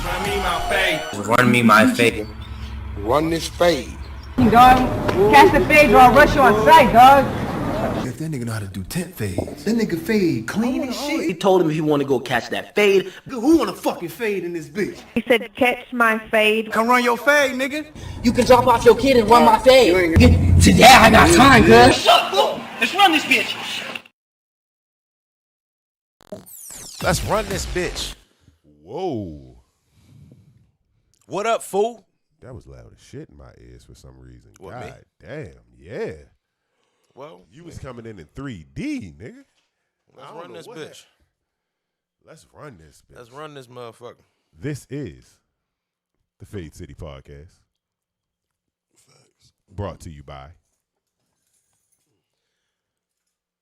Run me my fade. Run me my fade. Run this fade. Dog, catch the fade or I'll rush you on sight, dog. If that nigga know how to do tent fades, that nigga fade clean as shit. He told him if he want to go catch that fade. Who want to fucking fade in this bitch? He said, catch my fade. Come run your fade, nigga. You can drop off your kid and run my fade. Today I got time, cuz. Shut up, let's run this bitch. Let's run this bitch. Whoa. What up, fool? That was loud as shit in my ears for some reason. What, God me? damn, yeah. Well, You was coming in 3D, nigga. let's run this bitch. Let's run this bitch. Let's run this motherfucker. This is the Fade City Podcast. Brought to you by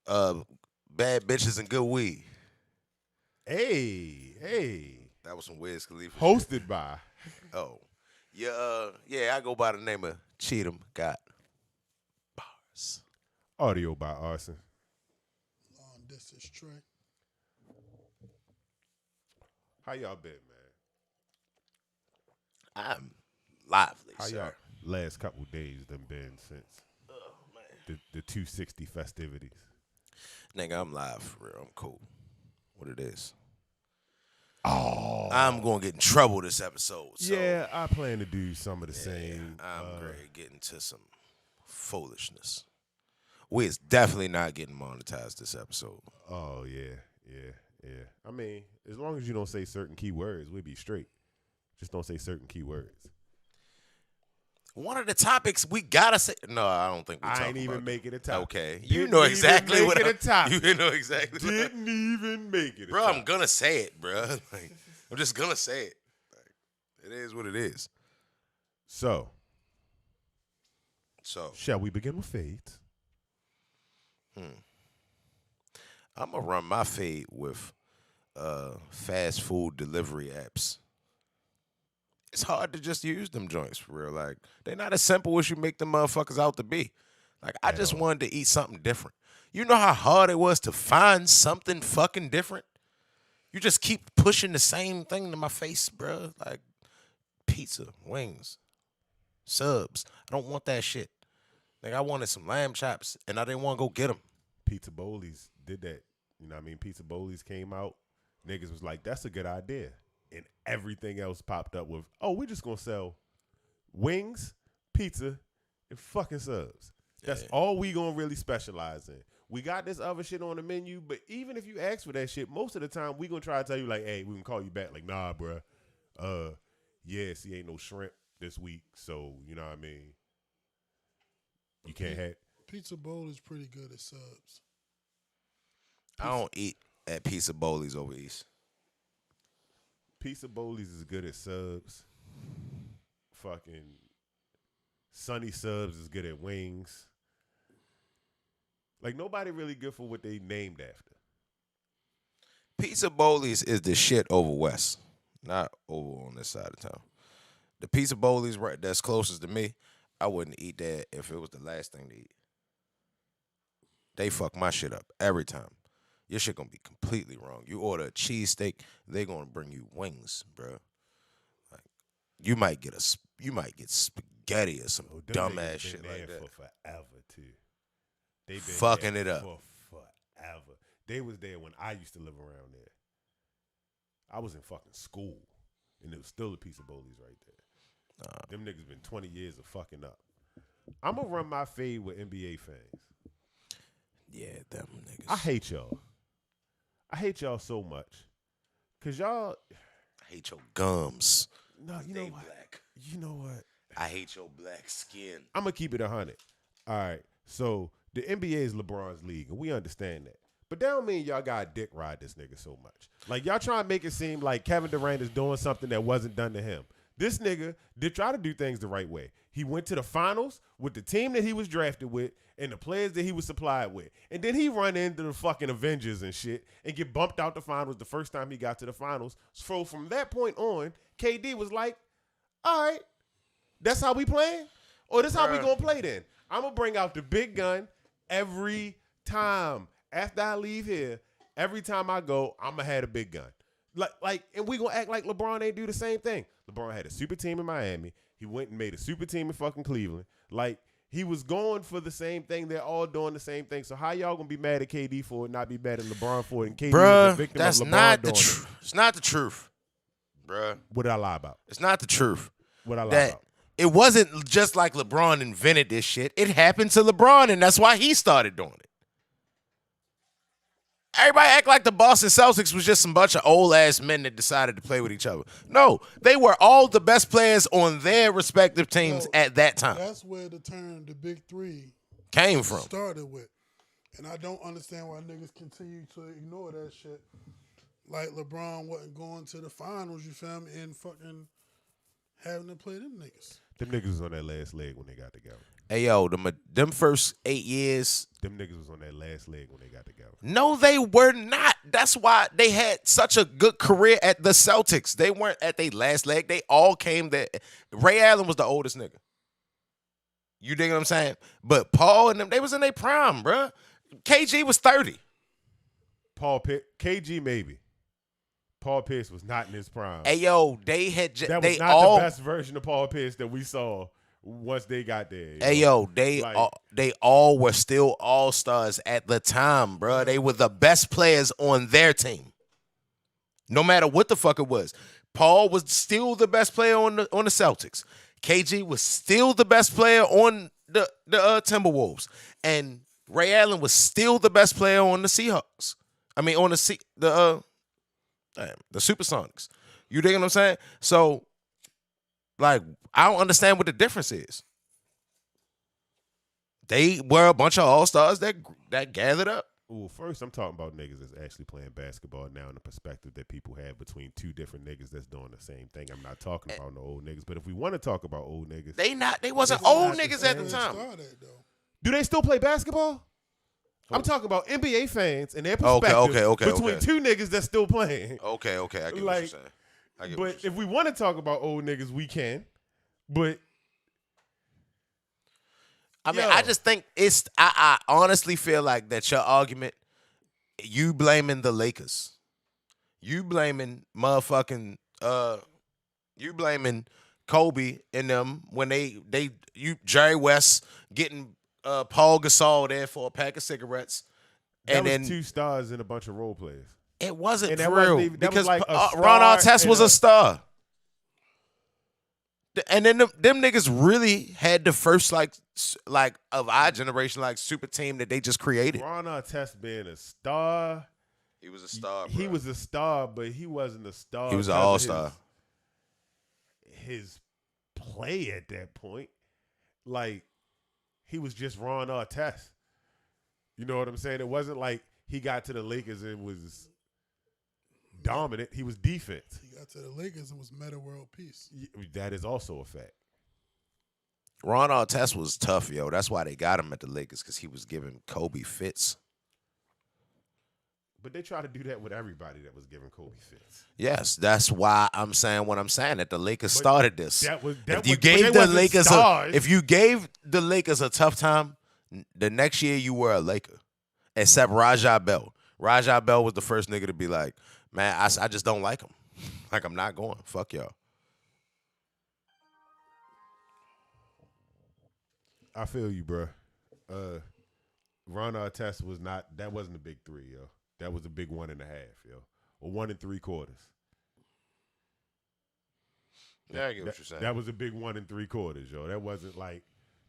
Bad bitches and good weed. Hey. That was some Wiz Khalifa. Hosted by. Oh, yeah. I go by the name of Cheatham Got Bars. Audio by Arson. Long distance Trey. How y'all been, man? I'm lively, How sir. y'all last couple days done been since the 260 festivities? Nigga, I'm live for real. I'm cool. What it is. Oh. I'm going to get in trouble this episode. So Yeah, I plan to do some of the same. I'm great getting to some foolishness. We is definitely not getting monetized this episode. Oh, yeah. I mean, as long as you don't say certain keywords, we'll be straight. Just don't say certain keywords. One of the topics we gotta say. No, I don't think we. I ain't even make it a topic. Okay, Didn't you know exactly even what make it a topic. You know exactly. Didn't even make it, Bro, I'm gonna say it, bro. Like, I'm just gonna say it. Like, it is what it is. So, So shall we begin with fades? I'm gonna run my fade with fast food delivery apps. It's hard to just use them joints for real. Like, they're not as simple as you make them motherfuckers out to be. Like, I just wanted to eat something different. You know how hard it was to find something fucking different? You just keep pushing the same thing to my face, bro. Like, pizza, wings, subs. I don't want that shit. Like, I wanted some lamb chops, and I didn't want to go get them. Pizza Bowlies did that. You know what I mean? Pizza Bowlies came out. Niggas was like, that's a good idea. And everything else popped up with, oh, we're just going to sell wings, pizza, and fucking subs. That's all we going to really specialize in. We got this other shit on the menu, but even if you ask for that shit, most of the time we going to try to tell you like, hey, we can call you back. Like, nah, bruh. See, ain't no shrimp this week. So, you know what I mean? You can't have. Pizza Bowl is pretty good at subs. I don't eat at Pizza Bowlies over East. Pizza Bowlies is good at subs. Fucking Sunny Subs is good at wings. Like, nobody really good for what they named after. Pizza Bowlies is the shit over West, not over on this side of town. The Pizza Bowlies right that's closest to me, I wouldn't eat that if it was the last thing to eat. They fuck my shit up every time. Your shit gonna be completely wrong. You order a cheesesteak, they gonna bring you wings, bro. Like, you might get spaghetti or some dumbass shit like that. For forever too. They been Fucking there it up for forever. They was there when I used to live around there. I was in fucking school, and it was still the Pizza Bowlies right there. Them niggas been 20 years of fucking up. I'm gonna run my fade with NBA fans. Yeah, them niggas. I hate y'all. I hate y'all so much. Cause y'all I hate your gums. No, you know what? Black. You know what? I hate your black skin. I'm gonna keep it 100. All right. So the NBA is LeBron's league, and we understand that. But that don't mean y'all got dick ride this nigga so much. Like, y'all trying to make it seem like Kevin Durant is doing something that wasn't done to him. This nigga did try to do things the right way. He went to the finals with the team that he was drafted with and the players that he was supplied with. And then he run into the fucking Avengers and shit and get bumped out the finals the first time he got to the finals. So from that point on, KD was like, all right, that's how we playing? Or this how we gonna play then? I'm gonna bring out the big gun every time. After I leave here, every time I go, I'm gonna have a big gun. And we gonna act like LeBron ain't do the same thing. LeBron had a super team in Miami. He went and made a super team in fucking Cleveland. Like, he was going for the same thing. They're all doing the same thing. So how y'all gonna be mad at KD for it, not be mad at LeBron for it? And KD was a victim that's of LeBron not the doing truth. It's not the truth, bruh. What did I lie about? It's not the truth. What I lie That about? it wasn't just like LeBron invented this shit. It happened to LeBron, and that's why he started doing it. Everybody act like the Boston Celtics was just some bunch of old-ass men that decided to play with each other. No, they were all the best players on their respective teams at that time. That's where the term the Big Three Came from. started with. And I don't understand why niggas continue to ignore that shit. Like LeBron wasn't going to the finals, you feel me, and fucking having to play them niggas. Them niggas was on that last leg when they got together. Hey, yo, them first 8 years. Them niggas was on that last leg when they got together. No, they were not. That's why they had such a good career at the Celtics. They weren't at their last leg. They all came there. Ray Allen was the oldest nigga. You dig what I'm saying? But Paul and them, they was in their prime, bruh. KG was 30. KG maybe. Paul Pierce was not in his prime. Hey, yo, they had that was they not all, the best version of Paul Pierce that we saw once they got there. Hey, yo, they all were still all-stars at the time, bro. They were the best players on their team. No matter what the fuck it was. Paul was still the best player on the Celtics. KG was still the best player on the Timberwolves. And Ray Allen was still the best player on the Seahawks. I mean, on the Supersonics. You dig what I'm saying? So, like, I don't understand what the difference is. They were a bunch of all-stars that gathered up. Well, first, I'm talking about niggas that's actually playing basketball now in the perspective that people have between two different niggas that's doing the same thing. I'm not talking about no old niggas, but if we want to talk about old niggas. They wasn't old niggas at the time. Do they still play basketball? I'm talking about NBA fans and their perspective between two niggas that's still playing. Okay, I get what you're saying. But if we want to talk about old niggas, we can. But I mean, I just think I honestly feel like that your argument, you blaming the Lakers. You blaming motherfucking you blaming Kobe and them when you Jerry West getting Paul Gasol there for a pack of cigarettes. And then 2 stars and a bunch of role players. It wasn't for real because Ron Artest was a star. And then them niggas really had the first like of our generation like super team that they just created. Ron Artest being a star. He was a star. He was a star, but he wasn't a star. He was an all-star. His play at that point, like he was just Ron Artest. You know what I'm saying? It wasn't like he got to the Lakers and was dominant. He was defense. He got to the Lakers and was meta world peace. That is also a fact. Ron Artest was tough, yo. That's why they got him at the Lakers, because he was giving Kobe fits. But they try to do that with everybody that was giving Kobe fits. Yes, that's why I'm saying what I'm saying, that the Lakers started this. If you gave the Lakers a tough time, the next year you were a Laker, except Rajah Bell. Rajah Bell was the first nigga to be like, man, I just don't like him. Like, I'm not going. Fuck y'all. I feel you, bro. Ron Artest wasn't a big 3, yo. That was a big 1.5, yo. Or 1 3/4. Yeah, I get what you're saying. That was a big 1 3/4, yo. That wasn't like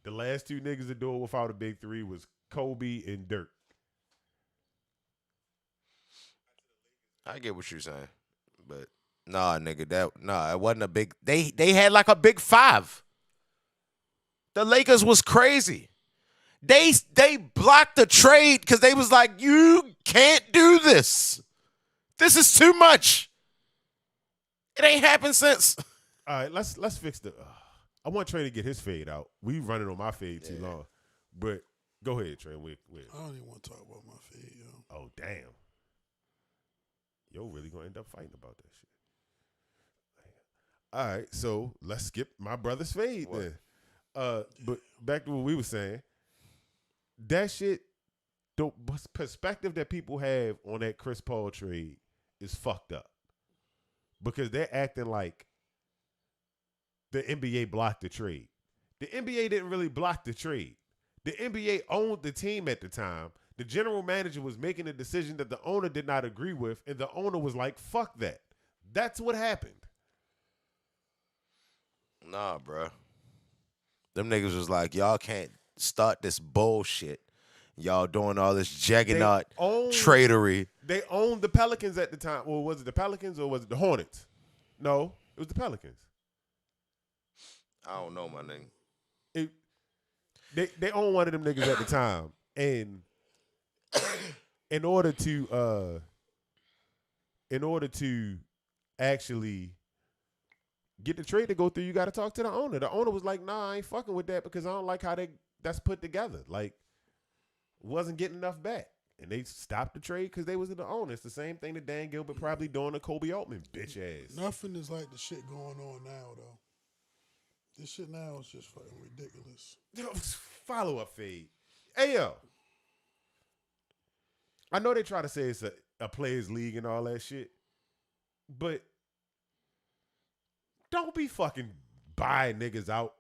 the last 2 niggas to do it without a big 3 was Kobe and Dirk. I get what you're saying. But nah, nigga, it wasn't a big they had like a big 5. The Lakers was crazy. They blocked the trade because they was like, you can't do this. This is too much. It ain't happened since. All right, let's fix the. I want Trey to get his fade out. We running on my fade too long, but go ahead, Trey. We I don't even want to talk about my fade, yo. Oh damn. Yo, really gonna end up fighting about that shit. All right, so let's skip my brother's fade then. But back to what we were saying. That shit, the perspective that people have on that Chris Paul trade is fucked up. because they're acting like the NBA blocked the trade. The NBA didn't really block the trade. The NBA owned the team at the time. The general manager was making a decision that the owner did not agree with, and the owner was like, fuck that. That's what happened. Nah, bro. Them niggas was like, y'all can't start this bullshit. Y'all doing all this juggernaut tradery. They owned the Pelicans at the time. Well, was it the Pelicans or was it the Hornets? No, it was the Pelicans. I don't know, my nigga. They owned one of them niggas at the time. And in order to actually get the trade to go through, you got to talk to the owner. The owner was like, nah, I ain't fucking with that because I don't like how that's put together. Like, wasn't getting enough back. And they stopped the trade because they was the owner. It's the same thing that Dan Gilbert probably doing to Kobe Altman, bitch ass. Nothing is like the shit going on now, though. This shit now is just fucking ridiculous. Follow up fade. Hey, yo. I know they try to say it's a players league and all that shit, but don't be fucking buying niggas out,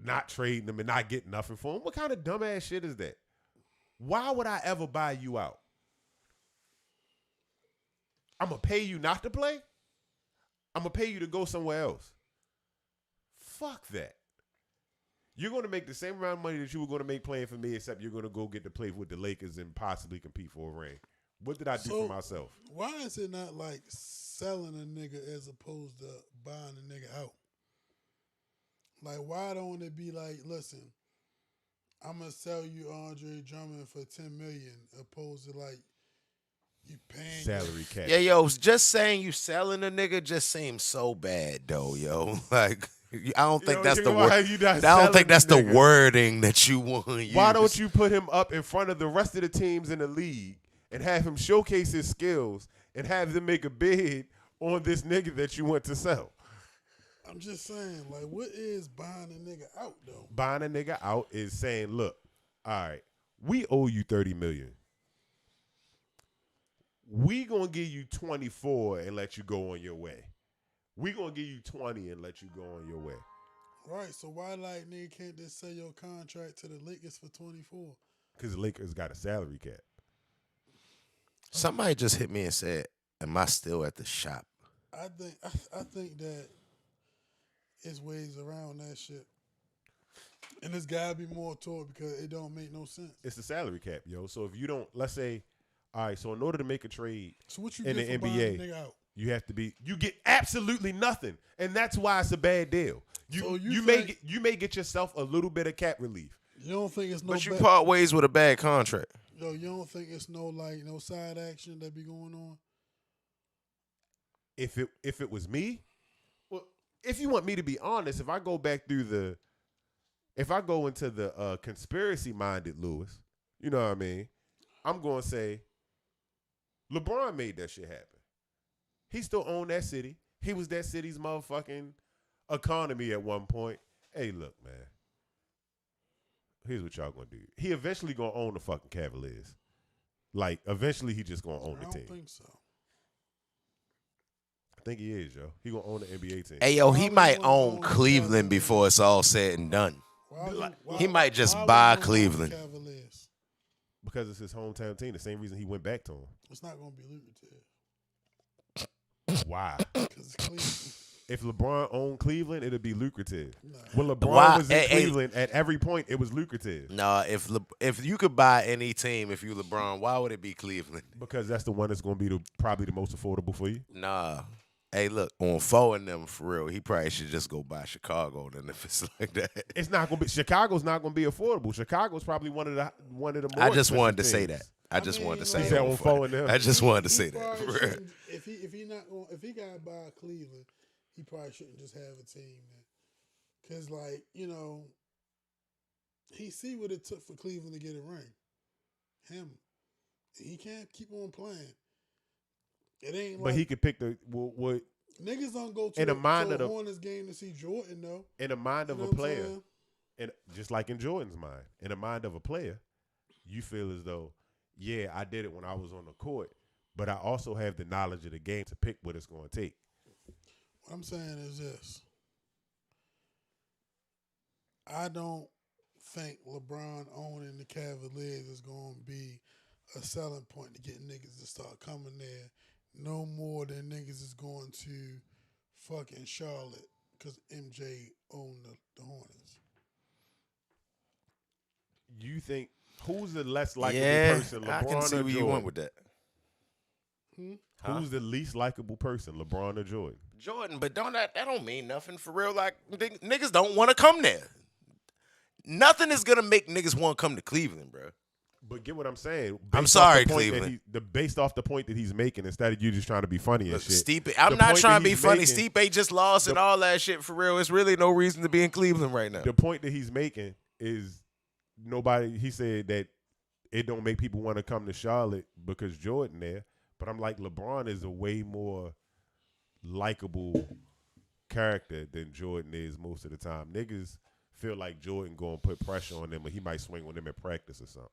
not trading them and not getting nothing for them. What kind of dumbass shit is that? Why would I ever buy you out? I'm going to pay you not to play? I'm going to pay you to go somewhere else. Fuck that. You're going to make the same amount of money that you were going to make playing for me, except you're going to go get to play with the Lakers and possibly compete for a ring. What did I do for myself? Why is it not like selling a nigga as opposed to buying a nigga out? Like, why don't it be like, listen, I'm going to sell you Andre Drummond for $10 million, opposed to like you paying salary cap. Yeah, yo, just saying you selling a nigga just seems so bad though, yo. Like, I don't think that's the word. I don't think that's the wording that you want to use. Why don't you put him up in front of the rest of the teams in the league and have him showcase his skills and have them make a bid on this nigga that you want to sell? I'm just saying, like, what is buying a nigga out, though? Buying a nigga out is saying, look, all right, we owe you $30 million. We gonna give you 24 and let you go on your way. We gonna give you 20 and let you go on your way. Right, so why, like, nigga can't just sell your contract to the Lakers for 24? Because the Lakers got a salary cap. Somebody just hit me and said, am I still at the shop? I think that it's ways around that shit. And there's got to be more to it because it don't make no sense. It's the salary cap, yo. So if you don't, let's say, all right, so in order to make a trade so what you in get the for NBA, buying a nigga out? You get absolutely nothing. And that's why it's a bad deal. You may get yourself a little bit of cap relief. You don't think it's no But you part ways with a bad contract. Yo, you don't think it's no side action that be going on? If it was me, well, if you want me to be honest, if I go into the conspiracy minded Lewis, you know what I mean? I'm going to say LeBron made that shit happen. He still owned that city. He was that city's motherfucking economy at one point. Hey, look, man. Here's what y'all gonna do. He eventually gonna own the fucking Cavaliers. Like, eventually he just gonna own the team. I don't think so. I think he is, yo. He gonna own the NBA team. Hey, yo, he might own Cleveland before it's all said and done. He might just buy Cleveland. Because it's his hometown team. The same reason he went back to him. It's not gonna be lucrative. Why? Because it's Cleveland. If LeBron owned Cleveland, it'd be lucrative. Nah. When LeBron was in Cleveland, at every point, it was lucrative. Nah, if you could buy any team, if you LeBron, why would it be Cleveland? Because that's the one that's going to be probably the most affordable for you. Nah. Hey, look, on 4 and them, for real, he probably should just go buy Chicago then if it's like that. It's not going to be. Chicago's not going to be affordable. Chicago's probably one of the more. I just wanted to say that. I just wanted to say that. I just wanted to say that. If he got to buy Cleveland, he probably shouldn't just have a team then. Because, like, you know, he see what it took for Cleveland to get a ring. Him. He can't keep on playing. It ain't but he could pick the what niggas don't go to a Hornets game to see Jordan though. In the mind of a player, and just like in Jordan's mind, in the mind of a player, you feel as though, yeah, I did it when I was on the court, but I also have the knowledge of the game to pick what it's going to take. What I'm saying is this. I don't think LeBron owning the Cavaliers is going to be a selling point to get niggas to start coming there no more than niggas is going to fucking Charlotte because MJ owned the Hornets. You think who's the less likable Yeah, person, LeBron I can see or where Jordan? you went with that. Who's the least likable person, LeBron or Jordan? Jordan, but that don't mean nothing for real. Like niggas don't want to come there. Nothing is gonna make niggas want to come to Cleveland, bro. But get what I'm saying. I'm Based off sorry, the point that Cleveland. based off the point that he's making, instead of you just trying to be funny and Look, shit. Stipe, I'm the not point trying that to be he's funny. making- Stipe just lost and all that shit for real. It's really no reason to be in Cleveland right now. The point that he's making is nobody. He said that it don't make people want to come to Charlotte because Jordan there. But I'm like, LeBron is a way more likable character than Jordan is most of the time. Niggas feel like Jordan going to put pressure on them, or he might swing on them in practice or something.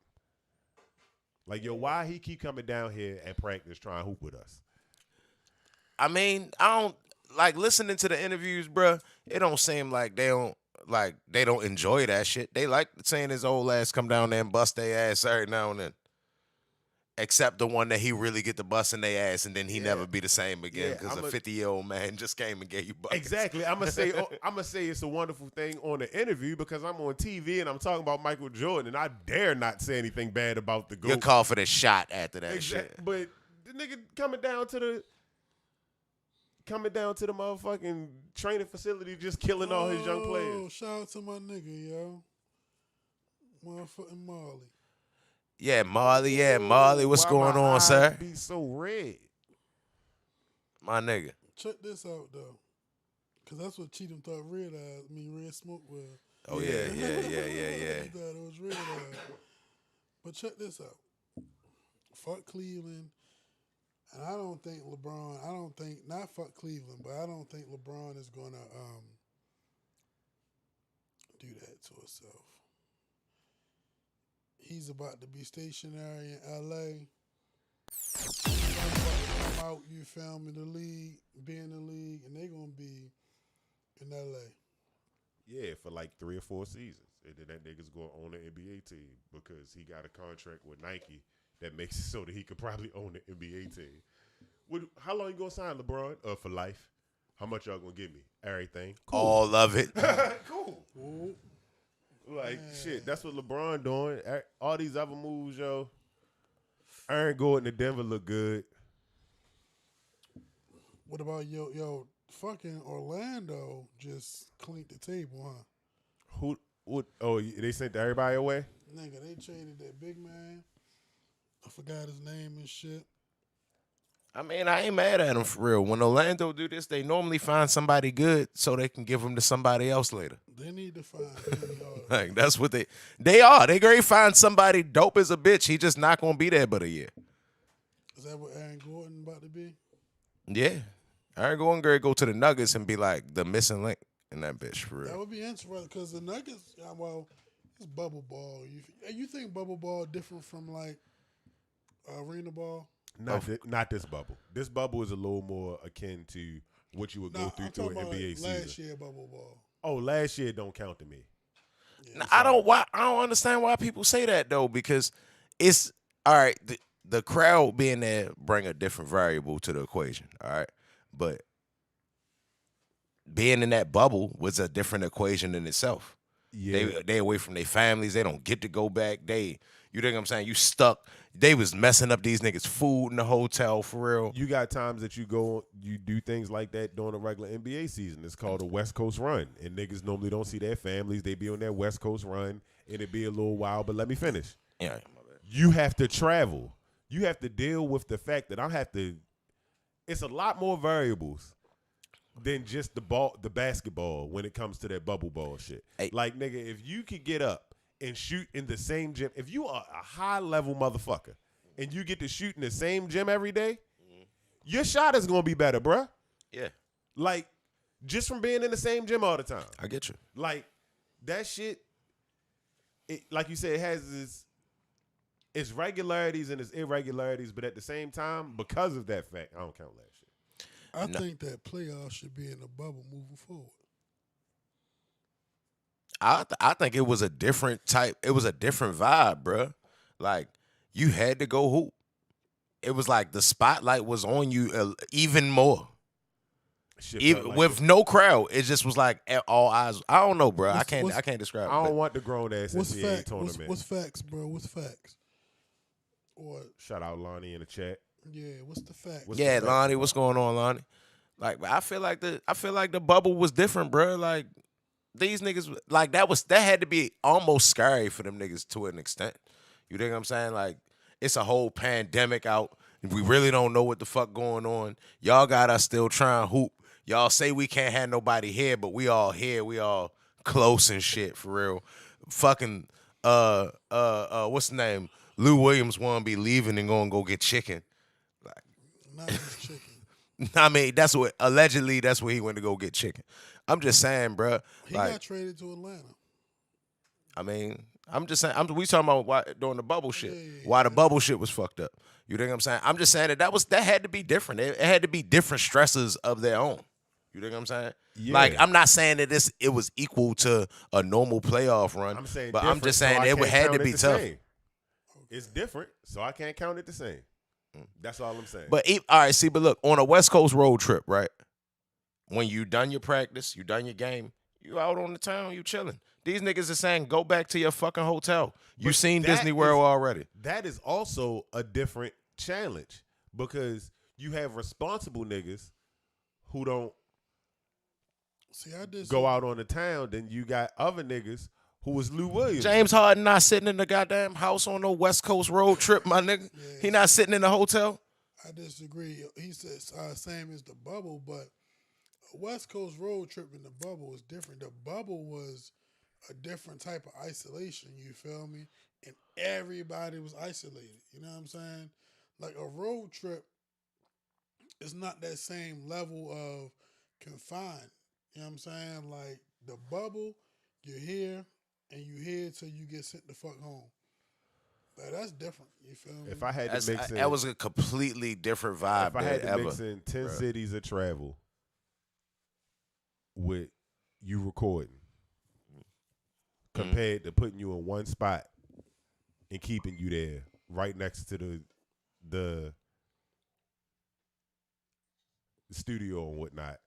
Like, yo, why he keep coming down here at practice trying to hoop with us? I mean, I don't like listening to the interviews, bro. It don't seem like they don't enjoy that shit. They like saying his old ass come down there and bust their ass every now and then. Except the one that he really get to busting their ass and then he never be the same again because a 50-year-old man just came and gave you buckets. Exactly. I'm gonna say it's a wonderful thing on the interview because I'm on TV and I'm talking about Michael Jordan and I dare not say anything bad about the GOAT. You'll call for the shot after that shit. But the nigga coming down to the motherfucking training facility just killing all his young players. Shout out to my nigga, yo. Motherfucking Marley. Yeah, Marley. What's Why going my on, eyes sir? Be so red. My nigga. Check this out, though. Because that's what Cheatham thought Red Smoke was. Oh, yeah. He thought it was Red Eyes. But check this out. Fuck Cleveland. And I don't think not fuck Cleveland, but I don't think LeBron is going to do that to himself. He's about to be stationary in L.A. He's about to come out, you feel me, be in the league, and they're going to be in L.A. Yeah, for like 3 or 4 seasons. And then that nigga's going to own an NBA team because he got a contract with Nike that makes it so that he could probably own an NBA team. How long you going to sign LeBron? For life. How much y'all going to give me? Everything. Cool. All of it. Cool. Ooh. Like, shit, that's what LeBron doing. All these other moves, yo. Aaron Gordon to Denver look good. What about yo? Fucking Orlando just cleaned the table, huh? Oh, they sent everybody away? Nigga, they traded that big man. I forgot his name and shit. I mean, I ain't mad at them for real. When Orlando do this, they normally find somebody good so they can give them to somebody else later. They need to find really hard. Like, that's what they are. They great find somebody dope as a bitch. He just not going to be there but a year. Is that what Aaron Gordon about to be? Yeah. Aaron Gordon go to the Nuggets and be like the missing link in that bitch for That real. would be interesting because the Nuggets, it's bubble ball. You think bubble ball different from like arena ball? Not this bubble. This bubble is a little more akin to what you would go through I'm through an talking about NBA season. last year bubble ball. Oh, last year don't count to me. Yeah, Now, I don't understand why people say that though, because it's all right. The crowd being there bring a different variable to the equation. All right, but being in that bubble was a different equation in itself. Yeah. They away from their families. They don't get to go back. You think I'm saying? You stuck. They was messing up these niggas' food in the hotel for real. You got times that you do things like that during a regular NBA season. It's called a West Coast run. And niggas normally don't see their families. They be on that West Coast run. And it be a little while, but let me finish. Yeah, my bad. You have to travel. You have to deal with the fact that it's a lot more variables than just the basketball when it comes to that bubble ball shit. Hey. Like, nigga, if you could get up and shoot in the same gym, if you are a high-level motherfucker and you get to shoot in the same gym every day, your shot is going to be better, bruh. Yeah, Like, just from being in the same gym all the time. I get you. Like, that shit, like you said, it has its regularities and its irregularities, but at the same time, because of that fact, I don't count that shit. I think that playoffs should be in the bubble moving forward. I think it was a different type. It was a different vibe, bruh. Like you had to go hoop. It was like the spotlight was on you even more. Even Like with no crowd, it just was like all eyes. I don't know, bro. I can't describe. I it. don't want the grown ass What's NCAA facts? tournament. What's facts, bro? What's facts? Or Shout out Lonnie in the chat. yeah, what's the facts? Yeah, Lonnie, what's going on, Lonnie? Like, I feel like the bubble was different, bro. Like these niggas, like that had to be almost scary for them niggas to an extent. You think I'm saying? Like it's a whole pandemic out. We really don't know what the fuck going on. Y'all got us still trying to hoop. Y'all say we can't have nobody here, but we all here. We all close and shit for real. Fucking what's the name? Lou Williams wanna be leaving and go get chicken. Like, Not just chicken. I mean, allegedly that's where he went to go get chicken. I'm just saying, bro. He got traded to Atlanta. I mean, I'm just saying. We talking about why during the bubble shit. Yeah. Why the bubble shit was fucked up. You think I'm saying? I'm just saying that had to be different. It had to be different stresses of their own. You think I'm saying? Yeah. Like I'm not saying that it was equal to a normal playoff run. I'm saying, but I'm just so saying I it can't had count to be the tough. same. It's different, so I can't count it the same. That's all I'm saying. But all right, see, but look, on a West Coast road trip, right? When you done your practice, you done your game, you out on the town, you chilling. These niggas are saying, go back to your fucking hotel. You seen Disney World already. That is also a different challenge because you have responsible niggas who don't go out on the town. Then you got other niggas who was Lou Williams. James Harden not sitting in the goddamn house on no West Coast road trip, my nigga. Yeah, He not sitting in the hotel. I disagree. He says same as the bubble, but a West Coast road trip in the bubble was different. The bubble was a different type of isolation, you feel me? And everybody was isolated. You know what I'm saying? Like a road trip is not that same level of confined. You know what I'm saying? Like the bubble, you're here and you here till you get sent the fuck home. Like, that's different. You feel me? If I had to mix in, that was a completely different vibe. if I had to ever. mix in 10 cities of travel with you recording compared to putting you in one spot and keeping you there right next to the studio and whatnot,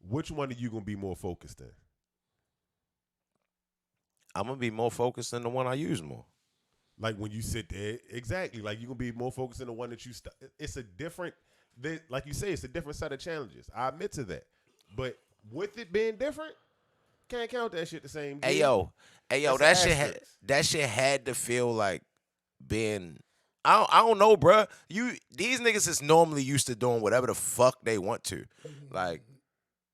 which one are you gonna be more focused in? I'm gonna be more focused than the one I use more. Like when you sit there, exactly. Like you're gonna be more focused on the one that you. It's a different, like you say, it's a different set of challenges. I admit to that, but with it being different, can't count that shit the same. Hey yo, that shit had to feel like being. I don't know, bruh. These niggas is normally used to doing whatever the fuck they want to, like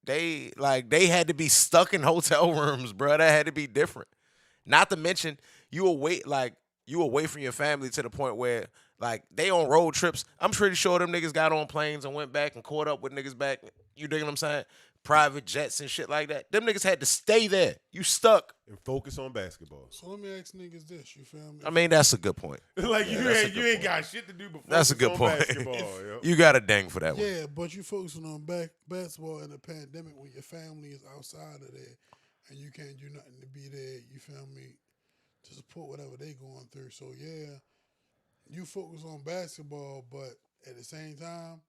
they had to be stuck in hotel rooms, bruh. That had to be different. Not to mention you away from your family to the point where like they on road trips. I'm pretty sure them niggas got on planes and went back and caught up with niggas back. You dig what I'm saying? Private jets and shit like that. Them niggas had to stay there. You stuck. And focus on basketball. So let me ask niggas this, you feel me? I mean, that's a good point. Like you ain't got shit to do before. That's a good point. Yo. You got a dang for that one. Yeah, but you focusing on basketball in a pandemic when your family is outside of there and you can't do nothing to be there, you feel me, to support whatever they going through. So yeah, you focus on basketball, but at the same time,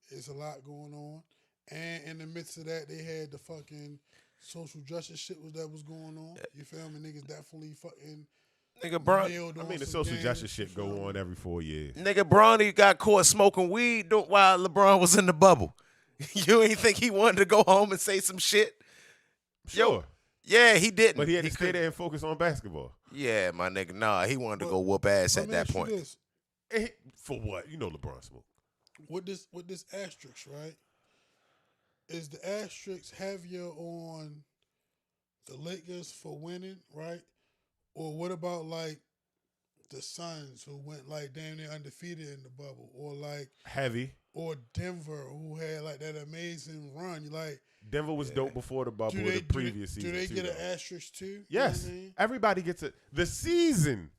it's a lot going on. And in the midst of that, they had the fucking social justice shit that was going on. You feel me? Niggas definitely fucking Nigga, Bron. I mean, the social justice shit go on every 4 years. Nigga, Bronny got caught smoking weed while LeBron was in the bubble. You ain't think he wanted to go home and say some shit? Sure. Yeah, he didn't. But he had to stay there and focus on basketball. Yeah, my nigga. Nah, he wanted to go whoop ass at that point. For what? You know LeBron smoke. With this asterisk, right? Is the asterisk heavier on the Lakers for winning, right? Or what about like the Suns who went like damn near undefeated in the bubble, or like heavy, or Denver who had like that amazing run? Like Denver was dope before the bubble. The previous season. Do they get an asterisk too? Yes, You know what I mean? Everybody gets it. The season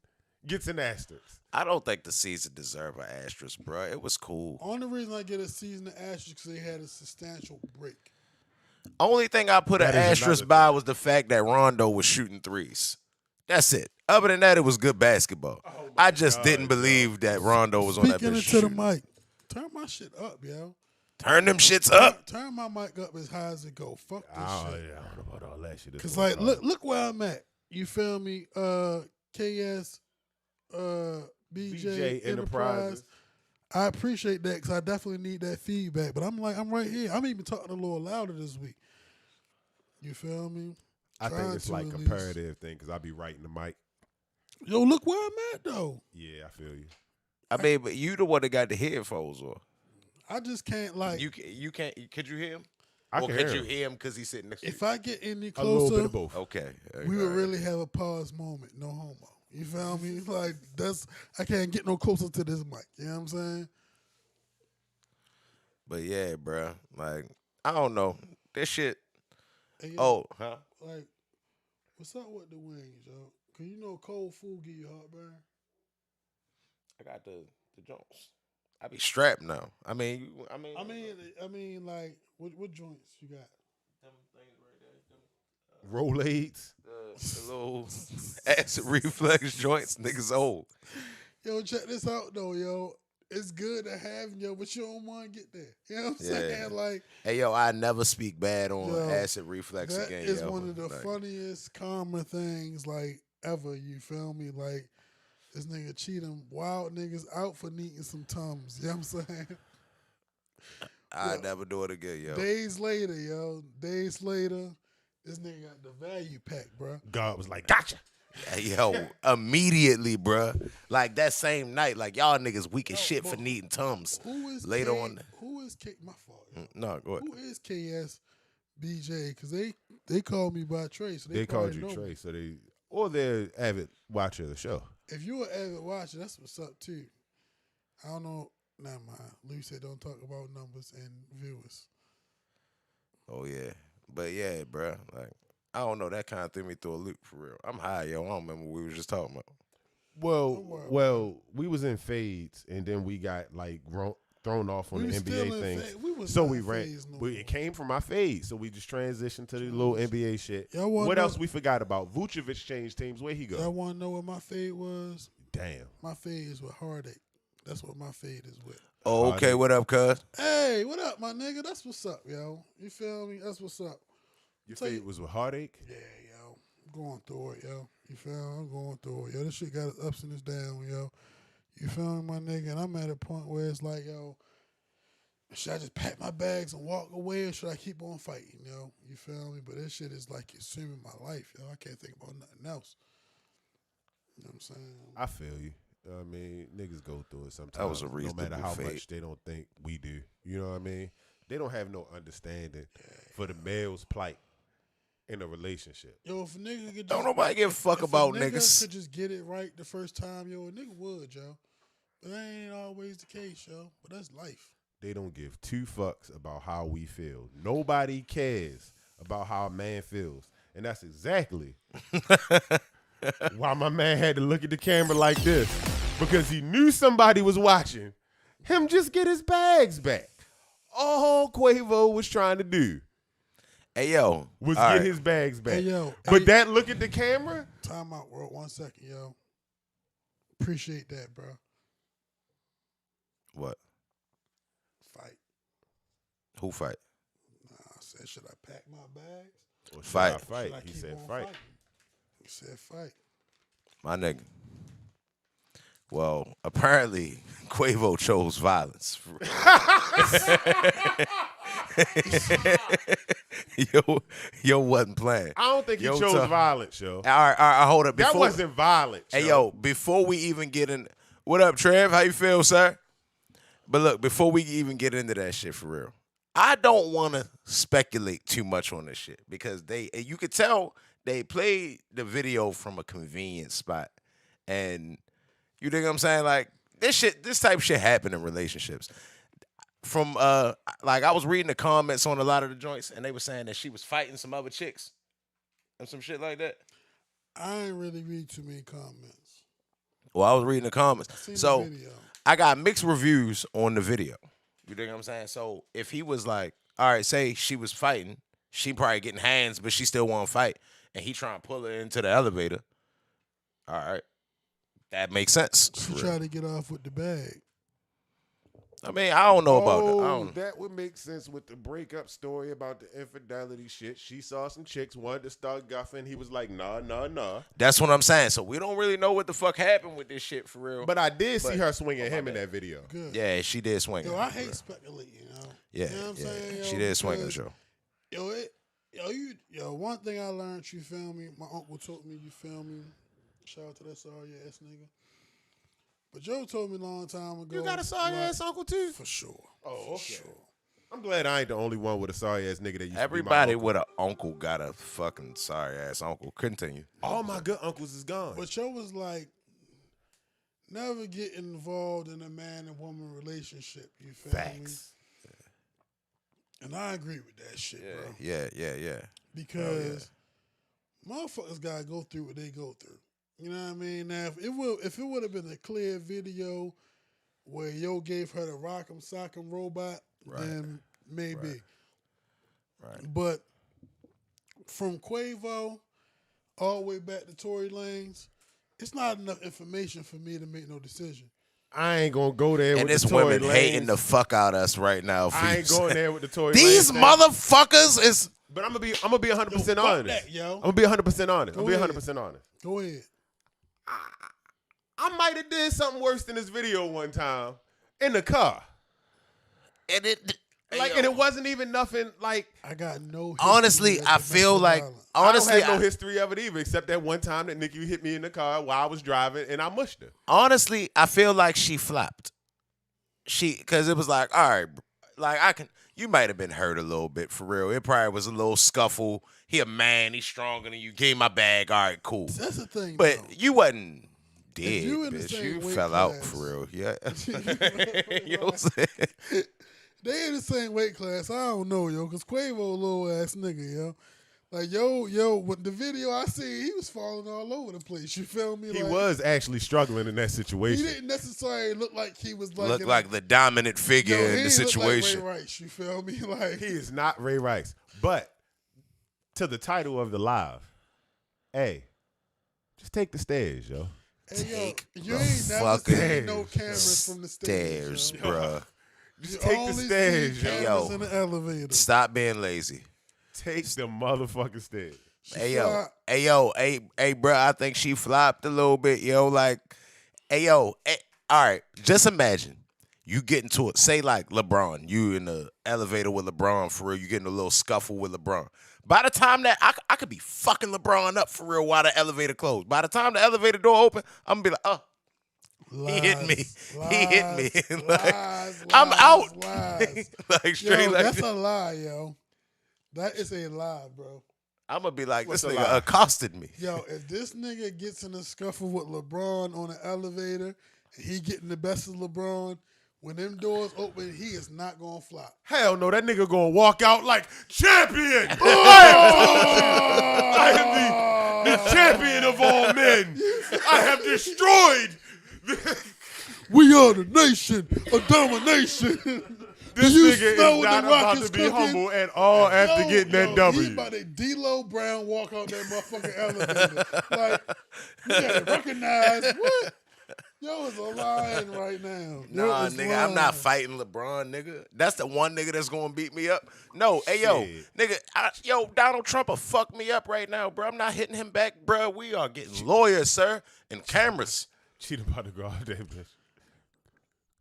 gets an asterisk. I don't think the season deserved an asterisk, bro. It was cool. Only reason I get a season of asterisk because they had a substantial break. Only thing I put an That is asterisk another by thing. was the fact that Rondo was shooting threes. That's it. Other than that, it was good basketball. I just didn't believe that Rondo was on that Speaking bitch into the shooting. mic, turn my shit up, yo. Turn them shits up. Turn my mic up as high as it go. Fuck this Oh, shit. yeah, I don't know about all that shit. Cause like, look where I'm at. You feel me? KS, BJ Enterprise. I appreciate that because I definitely need that feedback. But I'm right here. I'm even talking a little louder this week. You feel me? I think Trying it's to like at least. comparative thing because I be writing the mic. Yo, look where I'm at though. Yeah, I feel you. I mean, but you the one that got the headphones on. I just can't like. You can't. Could you hear him? I Or can could hear you him. hear him because he's sitting next to you? If I get any A little bit closer, of both. Okay. we would really have a pause moment. No homo. You feel me? Like I can't get no closer to this mic. You know what I'm saying? But yeah, bro. Like, I don't know. This shit. And, yo, Oh, huh? like, what's up with the wings, yo? Cause you know cold food give you heartburn. I got the Jones. I be strapped now. I mean, I mean, like, what joints you got? Them things right there. Rolades. The little acid reflex joints, niggas old. Yo, check this out though, yo. It's good to have yo, but you don't want to get there. You know what I'm saying? Like, Hey, yo, I never speak bad on Yo, acid reflex that again, is yo. one of the Like, funniest, calmer things like ever. You feel me? Like this nigga cheating wild niggas out for needing some Tums. You know what I'm saying? I never do it again, yo. Days later, this nigga got the value pack, bro. God was like, gotcha. Yo, immediately, bruh. Like that same night, like y'all niggas weak as shit for but needing Tums. Who is Later K, on. Who is K? My fault. Yo. No, go ahead. Who is KS BJ? Because they called me by Trey, so They called probably you know Trey, me. so they're avid watcher of the show. If you're an avid watcher, that's what's up too. I don't know. Never mind. Louis said don't talk about numbers and viewers. Oh yeah. But yeah, bruh. Like, I don't know. That kind of threw me through a loop for real. I'm high, yo. I don't remember what we were just talking about. Well, we was in fades, and then we got like thrown off on We the was still NBA in thing. fade. We was So not we in ran. phase no more. It came from my fade, so we just transitioned to the little NBA shit. Y'all wanna What know- else we forgot about? Vucevic changed teams. Where he go? Y'all want to know what my fade was? Damn. My fade is with heartache. That's what my fade is with. Oh, okay. What up, cuz? Hey, what up, my nigga? That's what's up, yo. You feel me? That's what's up. Your Tell you- fade was with heartache. Yeah, yo. I'm going through it, yo. You feel me? I'm going through it, yo. This shit got its ups and its downs, yo. You feel me, my nigga? And I'm at a point where it's like, yo, should I just pack my bags and walk away or should I keep on fighting, yo? You feel me? But this shit is like consuming my life, yo. I can't think about nothing else. You know what I'm saying? I feel you. I mean, niggas go through it sometimes. That was a no reasonable matter how fade. much they don't think we do. You know what I mean? They don't have no understanding for the male's plight in a relationship. Yo, if a nigga could just, Don't nobody give a fuck if about a nigga niggas. could just get it right the first time, yo, a nigga would, yo. But that ain't always the case, yo. But that's life. They don't give two fucks about how we feel. Nobody cares about how a man feels. And that's exactly why my man had to look at the camera like this. Because he knew somebody was watching him just get his bags back. All Quavo was trying to do Hey, yo. was all get right. his bags back. Hey, yo. But hey, that look at the camera, time out, world. 1 second, yo. Appreciate that, bro. What? Fight. Who fight? Nah, I said, should I pack my bags? or should Fight. I fight? Should I He keep said on fight. fighting? He said fight. My nigga. Well, apparently Quavo chose violence. yo wasn't playing. I don't think he Yo, chose tough. violence, yo. All right, hold up. That wasn't violent. Hey, yo, before we even get in, what up, Trev? How you feel, sir? But look, before we even get into that shit for real, I don't want to speculate too much on this shit because you could tell they played the video from a convenient spot, and you think I'm saying like this type of shit happen in relationships. From like I was reading the comments on a lot of the joints, and they were saying that she was fighting some other chicks and some shit like that. I ain't really read too many comments. Well, I was reading the comments. Seen the So video. I got mixed reviews on the video. You dig what I'm saying? So if he was like, all right, say she was fighting, she probably getting hands, but she still want to fight, and he trying to pull her into the elevator. All right, that makes sense. She for real. tried to get off with the bag. I mean, I don't know about that. I Oh, don't. that would make sense with the breakup story about the infidelity shit. She saw some chicks, wanted to start guffing. He was like, nah. That's what I'm saying. So we don't really know what the fuck happened with this shit for real. But I did see her swinging him in that video. Good. Yeah, she did swing. Yo, I hate speculating, Yeah, you know what I'm saying? she Yo, did swing the because, show. One thing I learned, you feel me? My uncle told me, you feel me? Shout out to that sorry ass nigga. But Joe told me a long time ago. You got a sorry ass uncle too? For sure. Oh, okay. Sure. I'm glad I ain't the only one with a sorry ass nigga that used Everybody to be my with an uncle got a fucking sorry ass uncle. Continue. All my good uncles is gone. But Joe was like, never get involved in a man and woman relationship. You feel Facts. me? And I agree with that shit, bro. Yeah. Because motherfuckers gotta go through what they go through. You know what I mean? Now, if it would have been a clear video where Yo gave her the Rock'em Sock'em robot, then maybe. Right. But from Quavo all the way back to Tory Lanez, it's not enough information for me to make no decision. I ain't gonna go there And with this the Tory women Lanez. hating the fuck out us right now. I ain't going there with the Tory These Lanez thing. motherfuckers is. But I'm gonna be 100% fuck honest. that, yo. I'm gonna be 100% honest. I'm Go gonna be ahead. 100% honest. Go ahead. I might have did something worse than this video one time in the car. And it. And it wasn't even nothing like. I got no history Honestly, of I feel domestic like. violence. Honestly, I don't have no history of it either, except that one time that Nikki hit me in the car while I was driving and I mushed her. honestly, I feel like she flopped. Because it was like, all right, like you might have been hurt a little bit for real. It probably was a little scuffle. He a man, he's stronger than you. Gave my bag, all right, cool. That's the thing, But though. you wasn't dead, you in the bitch. same You weight fell out class- for real. Yeah. You know what I'm saying? They in the same weight class. I don't know, yo, because Quavo a little ass nigga, yo. Like, yo, with the video I see, he was falling all over the place. You feel me? He like, was actually struggling in that He situation. didn't necessarily look like he was like. Look like the dominant figure yo, in he the didn't situation. Look like Ray Rice, you feel me? Like He is not Ray Rice. But to the title of the live, hey, just take the stairs, yo. hey, yo, you the ain't never fucking seen no cameras from the Stairs, stage, yo. bruh. Just You take the only see stairs, yo. cameras Yo. in the elevator. Stop being lazy. Take the motherfucking stairs. Hey yo, flopped. hey, bro. I think she flopped a little bit, yo. Like, all right. Just imagine you get into it. Say like LeBron, you in the elevator with LeBron for real. You get in a little scuffle with LeBron. By the time that I could be fucking LeBron up for real while the elevator closed. By the time the elevator door open, I'm gonna be like, oh. He hit me. He hit me. Like, I'm out. Lies. Like straight Yo, like that's that. a lie, yo. That is a lie, bro. I'm gonna be like, What's this a nigga lie? accosted me. Yo, if this nigga gets in a scuffle with LeBron on an elevator and he getting the best of LeBron, when them doors open, he is not gonna flop. Hell no, that nigga gonna walk out like champion. I am the champion of all men. I have destroyed. We are the nation of domination. This Do you nigga smell is what not the Rock about is to be cooking? humble at all after getting that He W. about to D-Lo Brown walk out that motherfucking elevator. Like, you gotta recognize what? Yo is lying right now. Yo Nah, is nigga, I'm lying. not fighting LeBron, nigga. That's the one nigga that's gonna beat me up. No, hey, yo, Shit. nigga, Donald Trump will fuck me up right now, bro. I'm not hitting him back, bro. We are getting lawyers, sir, and cameras. Cheat about to go out there, bitch.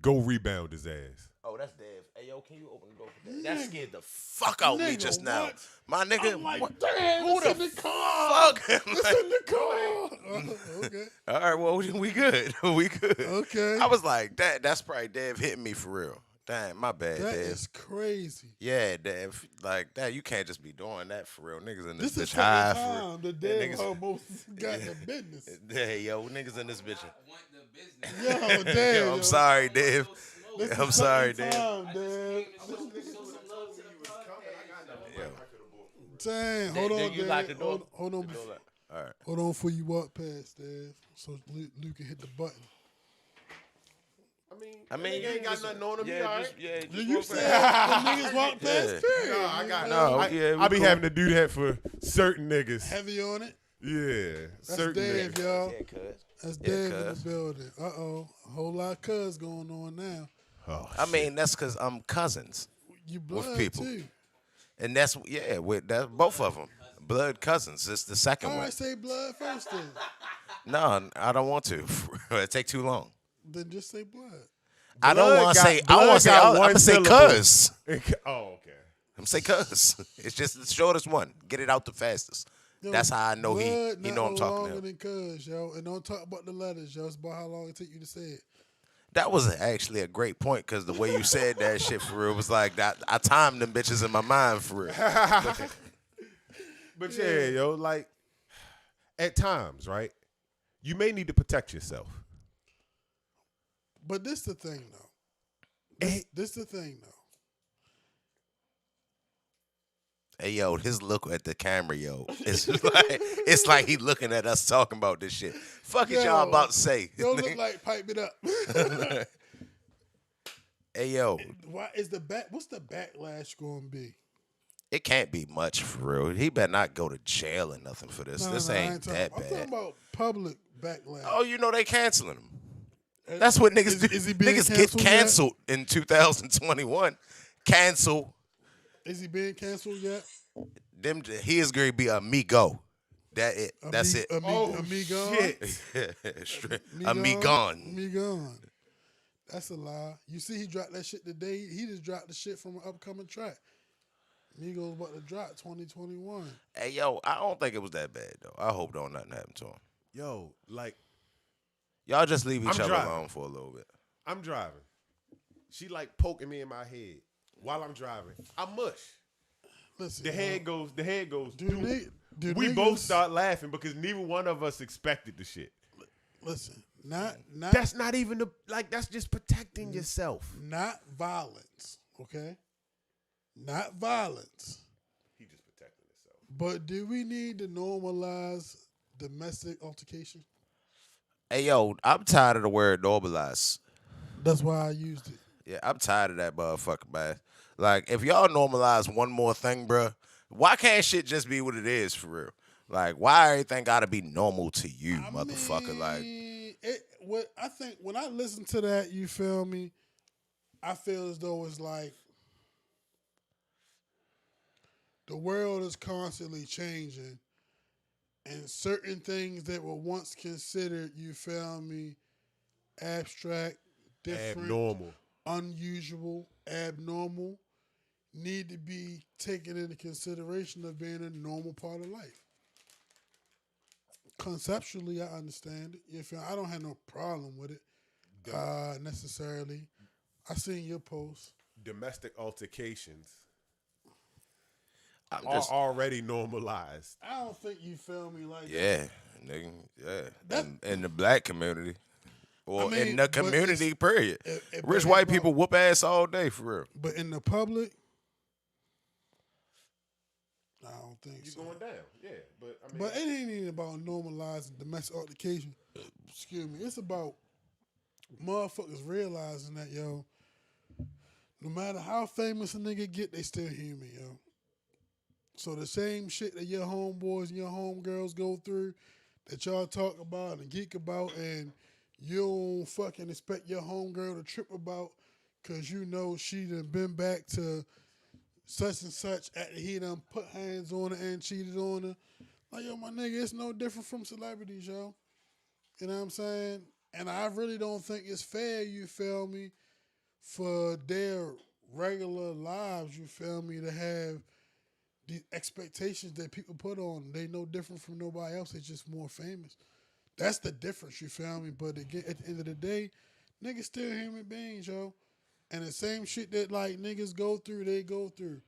Go rebound his ass. Oh, that's Dev. Hey, yo, can you open the door for that? That scared the fuck out me Nigga, just now. what? My nigga, I'm like, what? damn, Who it's the in the car. fuck? It's in the car. Okay. All right, well, we good. We good. Okay. I was like, that's probably Dev hitting me for real. Damn, my bad, That Dev. is crazy. Yeah, Dev. Like that, you can't just be doing that for real. Niggas in this, This is bitch the high second for time the Yeah, damn niggas- almost got the business. Hey, yo, niggas in this bitch. Yo, damn. Yo, I'm sorry, Dev. This is I'm the sorry, second Dev. time, Dev. Yo. Damn, hold on, you locked the Dev. door? Hold on. The door locked. All right. Hold on before you walk past there, so Luke can hit the button. I mean, you ain't got nothing on him. Yeah, all just, right? yeah. Did you say the niggas walk past? Period. No, I got No, I, yeah, we I be cool. having to do that for certain niggas. Heavy on it. Yeah, That's certain Dave, niggas. y'all. Yeah, cuz. That's Yeah, Dave in the cuz. building. A whole lot of cuz going on now. Oh, I mean, that's because I'm cousins. You blood people. too. And that's, that's both of them. Blood cousins. It's the second All one. right, say blood first then. No, I don't want to. It take too long. Then just say blood. I don't want to say. I blood want to say. got I'm one gonna say syllable. cuz. Oh, okay. I'm say cuz. It's just the shortest one. Get it out the fastest. Yo, That's how I know he blood know I'm not talking longer to him. than cuz, yo. And don't talk about the letters, yo. It's about how long it take you to say it. That was actually a great point because the way you said that shit for real was like that. I timed them bitches in my mind for real. But yeah, yo, like at times, right? You may need to protect yourself. But this the thing, though. This the thing, though. Hey yo, his look at the camera, yo, it's like he looking at us talking about this shit. Fuck it, y'all Yo, about to say. Yo, look like pipe it up. Hey yo, Why is the back? What's the backlash going to be? it can't be much for real. He better not go to jail or nothing for this. This I ain't talking, that I'm talking bad. about public backlash. Oh, you know they canceling him. That's what niggas do. Is he being Niggas get canceled yet? canceled in 2021. Cancel Is he being canceled yet? them. He is going to be amigo. That it. That's it. Amigo. Straight- Me Amigon. gone. That's a lie. You see, he dropped that shit today. He just dropped the shit from an upcoming track. Migos about to drop 2021. Hey yo, I don't think it was that bad though. I hope don't nothing happen to him. Yo, like Y'all just leave each I'm other driving. alone for a little bit. I'm driving. She like poking me in my head while I'm driving. I mush. Listen, The head goes. do We niggas- both start laughing because neither one of us expected the shit. Listen, not That's not even that's just protecting yourself. not violence, okay? Not violence. He just protecting himself. But do we need to normalize domestic altercation? Hey yo, I'm tired of the word normalize. That's why I used it. Yeah, I'm tired of that motherfucker, man. Like, if y'all normalize one more thing, bruh, why can't shit just be what it is for real? Like, why everything gotta be normal to you, motherfucker? Like, I think when I listen to that, you feel me? I feel as though it's like the world is constantly changing, and certain things that were once considered, you feel me, abstract, different, Abnormal. unusual, abnormal, need to be taken into consideration of being a normal part of life. Conceptually, I understand it. If I don't have no problem with it necessarily. I seen your post. Domestic altercations I'm are just, already normalized. I don't think you feel me like that. yeah, nigga, yeah. That- In the black community, or I mean, in the but community, period. but Rich it's white about- people whoop ass all day for real. But in the public, I don't think You so. going down, yeah. But I mean, But it ain't even about normalizing domestic altercation. Excuse me. It's about motherfuckers realizing that, yo, no matter how famous a nigga get, they still human, yo. So the same shit that your homeboys and your homegirls go through, that y'all talk about and geek about, and you don't fucking expect your homegirl to trip about because you know she done been back to such and such after he done put hands on her and cheated on her. Like, yo, my nigga, it's no different from celebrities, yo. You know what I'm saying? And I really don't think it's fair, you feel me, for their regular lives, you feel me, to have the expectations that people put on them. They no different from nobody else. They just more famous. That's the difference, you feel me? But again, at the end of the day, niggas still human beings, yo. And the same shit that, like, niggas go through, they go through.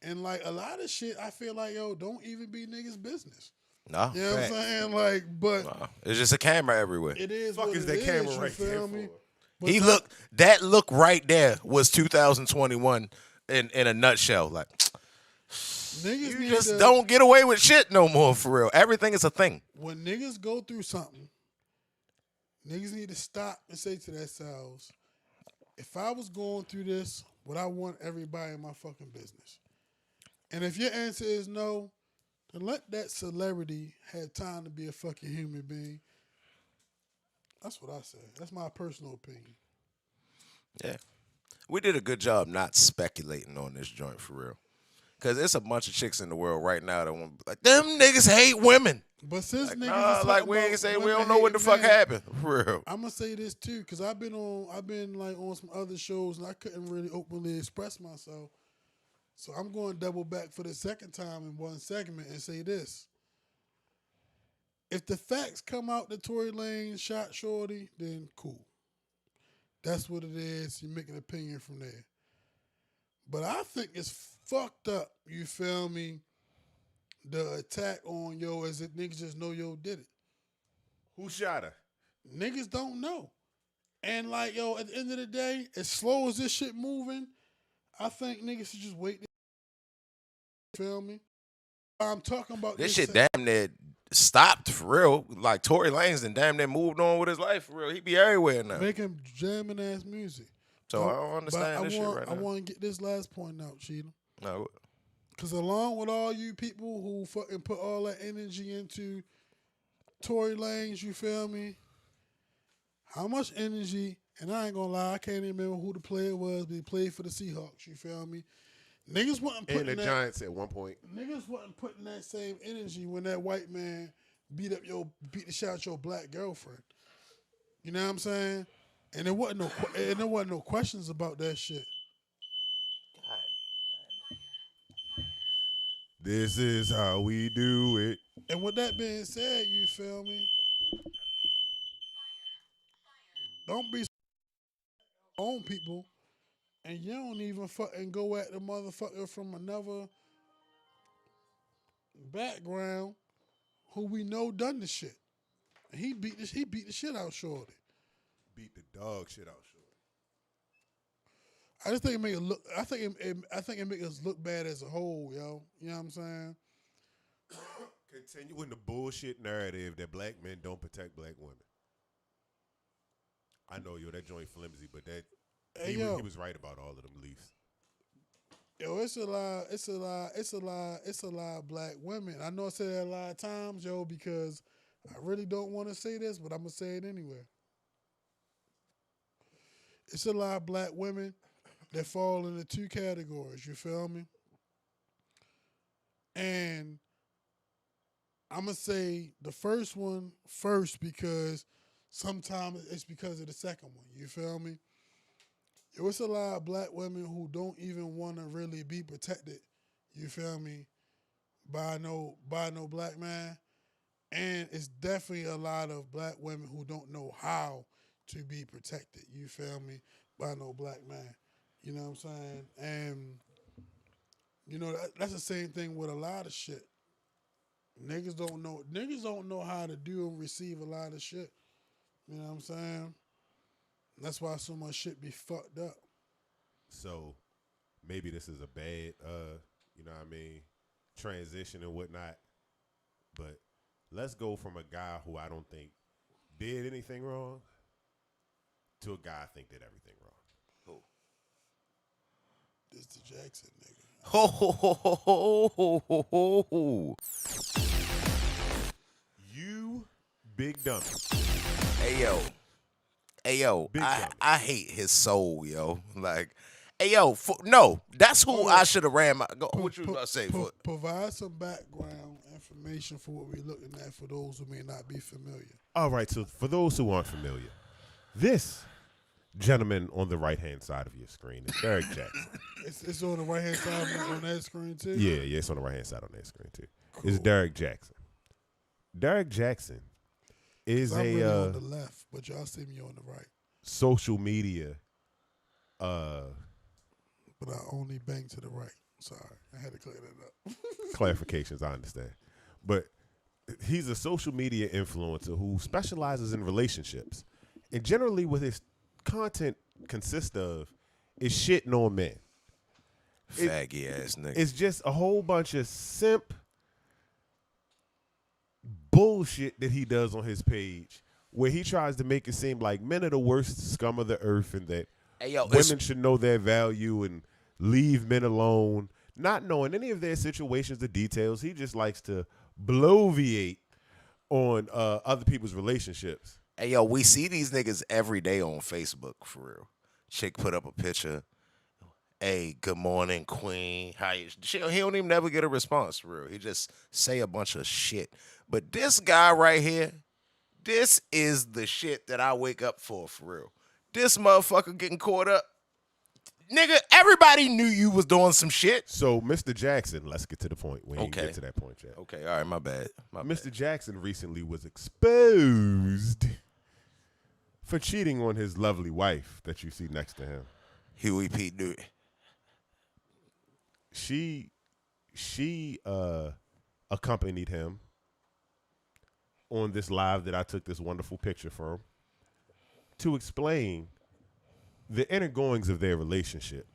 And, like, a lot of shit, I feel like, yo, don't even be niggas' business. No, You know what I'm fact. saying? Like, but No, it's just a camera everywhere. it is fuck what is it that camera you right there feel me? for? But He look that look right there was 2021 in a nutshell. Like, Niggas You need just to, don't get away with shit no more, for real. Everything is a thing. when niggas go through something, niggas need to stop and say to themselves, if I was going through this, would I want everybody in my fucking business? And if your answer is no, then let that celebrity have time to be a fucking human being. That's what I say. That's my personal opinion. Yeah. We did a good job not speculating on this joint, for real. Because there's a bunch of chicks in the world right now that want to be like, them niggas hate women. But since Like, niggas nah, is like talking we ain't about say we women don't know what the hating fuck men, happened, for real. I'm gonna say this too, because I've been like on some other shows and I couldn't really openly express myself. So I'm going to double back for the second time in one segment and say this. If the facts come out that Tory Lanez shot Shorty, then cool. That's what it is. You make an opinion from there. But I think it's fucked up, you feel me, the attack on yo as if niggas just know yo did it. Who shot her? Niggas don't know. And like, yo, at the end of the day, as slow as this shit moving, I think niggas should just wait. Feel me? I'm talking about This this shit damn near stopped, for real. Like, Tory Lanez and damn near moved on with his life, for real. He be everywhere now. making jamming ass music. So I don't understand this shit right I now. want to get this last point out, Cheetah. No. Because along with all you people who fucking put all that energy into Tory Lanez, you feel me? How much energy, and I ain't gonna lie, I can't even remember who the player was, but he played for the Seahawks, you feel me? Niggas wasn't And putting the that, Giants at one point. niggas wasn't putting that same energy when that white man beat the shit out your black girlfriend. You know what I'm saying? And there wasn't no questions about that shit. This is how we do it. And with that being said, you feel me? Don't be on people, and you don't even fucking go at the motherfucker from another background who we know done the shit. And he beat the shit out Shorty. Beat the dog shit out short. I just think it make it look. I think it make us look bad as a whole, yo. You know what I'm saying? Continuing the bullshit narrative that black men don't protect black women. I know, yo, that joint flimsy, but that Hey, he yo. was right about all of them leaves. Yo, it's a lot of black women. I know I say that a lot of times, yo, because I really don't want to say this, but I'm gonna say it anyway. It's a lot of black women that fall into two categories, you feel me? And I'm gonna say the first one first because sometimes it's because of the second one, you feel me? Yo, it's a lot of black women who don't even want to really be protected, you feel me, by no black man. And it's definitely a lot of black women who don't know how to be protected, you feel me, by no black man. You know what I'm saying? And, you know, that's the same thing with a lot of shit. Niggas don't know how to do and receive a lot of shit. You know what I'm saying? That's why so much shit be fucked up. So maybe this is a bad, you know what I mean, transition and whatnot. But let's go from a guy who I don't think did anything wrong to a guy I think did everything wrong. This the Jackson nigga. Ho, ho, ho, ho, ho, ho, ho, ho. You big dummy. Hey, yo, Big dummy. I hate his soul, yo. Like, hey, yo, no, that's who I should have ran my. What you about to say? Provide some background information for what we're looking at for those who may not be familiar. All right, so for those who aren't familiar, this gentleman on the right-hand side of your screen is Derek Jackson. It's on the right hand side on that screen too. Yeah, it's on the right-hand side on that screen too. Cool. It's Derek Jackson. Derek Jackson is I'm really on the left, but y'all see me on the right. Social media. But I only bang to the right. Sorry, I had to clear that up. Clarifications, I understand. But he's a social media influencer who specializes in relationships. And generally what his content consists of is shitting on men. Faggy ass nigga. It's just a whole bunch of simp bullshit that he does on his page, where he tries to make it seem like men are the worst scum of the earth, and that women should know their value and leave men alone, not knowing any of their situations, the details. He just likes to bloviate on other people's relationships. Hey, yo, we see these niggas every day on Facebook, for real. Chick put up a picture. Hey, good morning, queen. How you? He don't even never get a response, for real. He just say a bunch of shit. But this guy right here, this is the shit that I wake up for real. This motherfucker getting caught up. Nigga, everybody knew you was doing some shit. So, Mr. Jackson, let's get to the point. We ain't get to that point yet. Okay, all right, my bad. Mr. Jackson recently was exposed for cheating on his lovely wife that you see next to him. Huey P. Newton. She accompanied him on this live that I took this wonderful picture from to explain the inner goings of their relationship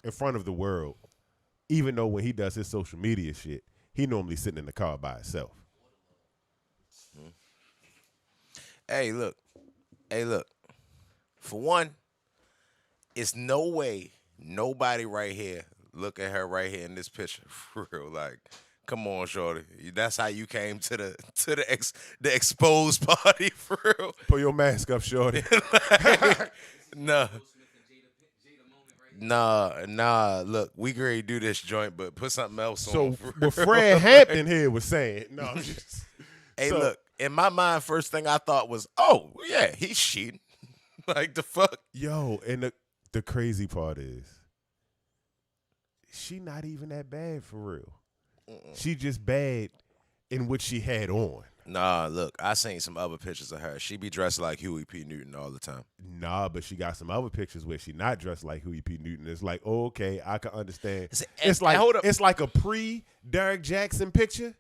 in front of the world, even though when he does his social media shit, he normally sitting in the car by himself. Hey, look. For one, it's no way nobody right here look at her right here in this picture for real. Like, come on, shorty. That's how you came to the exposed party for real. Put your mask up, shorty. Nah. Look, we agree do this joint, but put something else So on. what Fred Hampton here was saying, no, I'm just. Hey, look, in my mind, first thing I thought was, oh, yeah, he's cheating. Like, the fuck? Yo, and the crazy part is, she not even that bad for real. She just bad in what she had on. Nah, look, I seen some other pictures of her. She be dressed like Huey P. Newton all the time. Nah, but she got some other pictures where she not dressed like Huey P. Newton. It's like, oh, okay, I can understand. It's like a pre-Derek Jackson picture,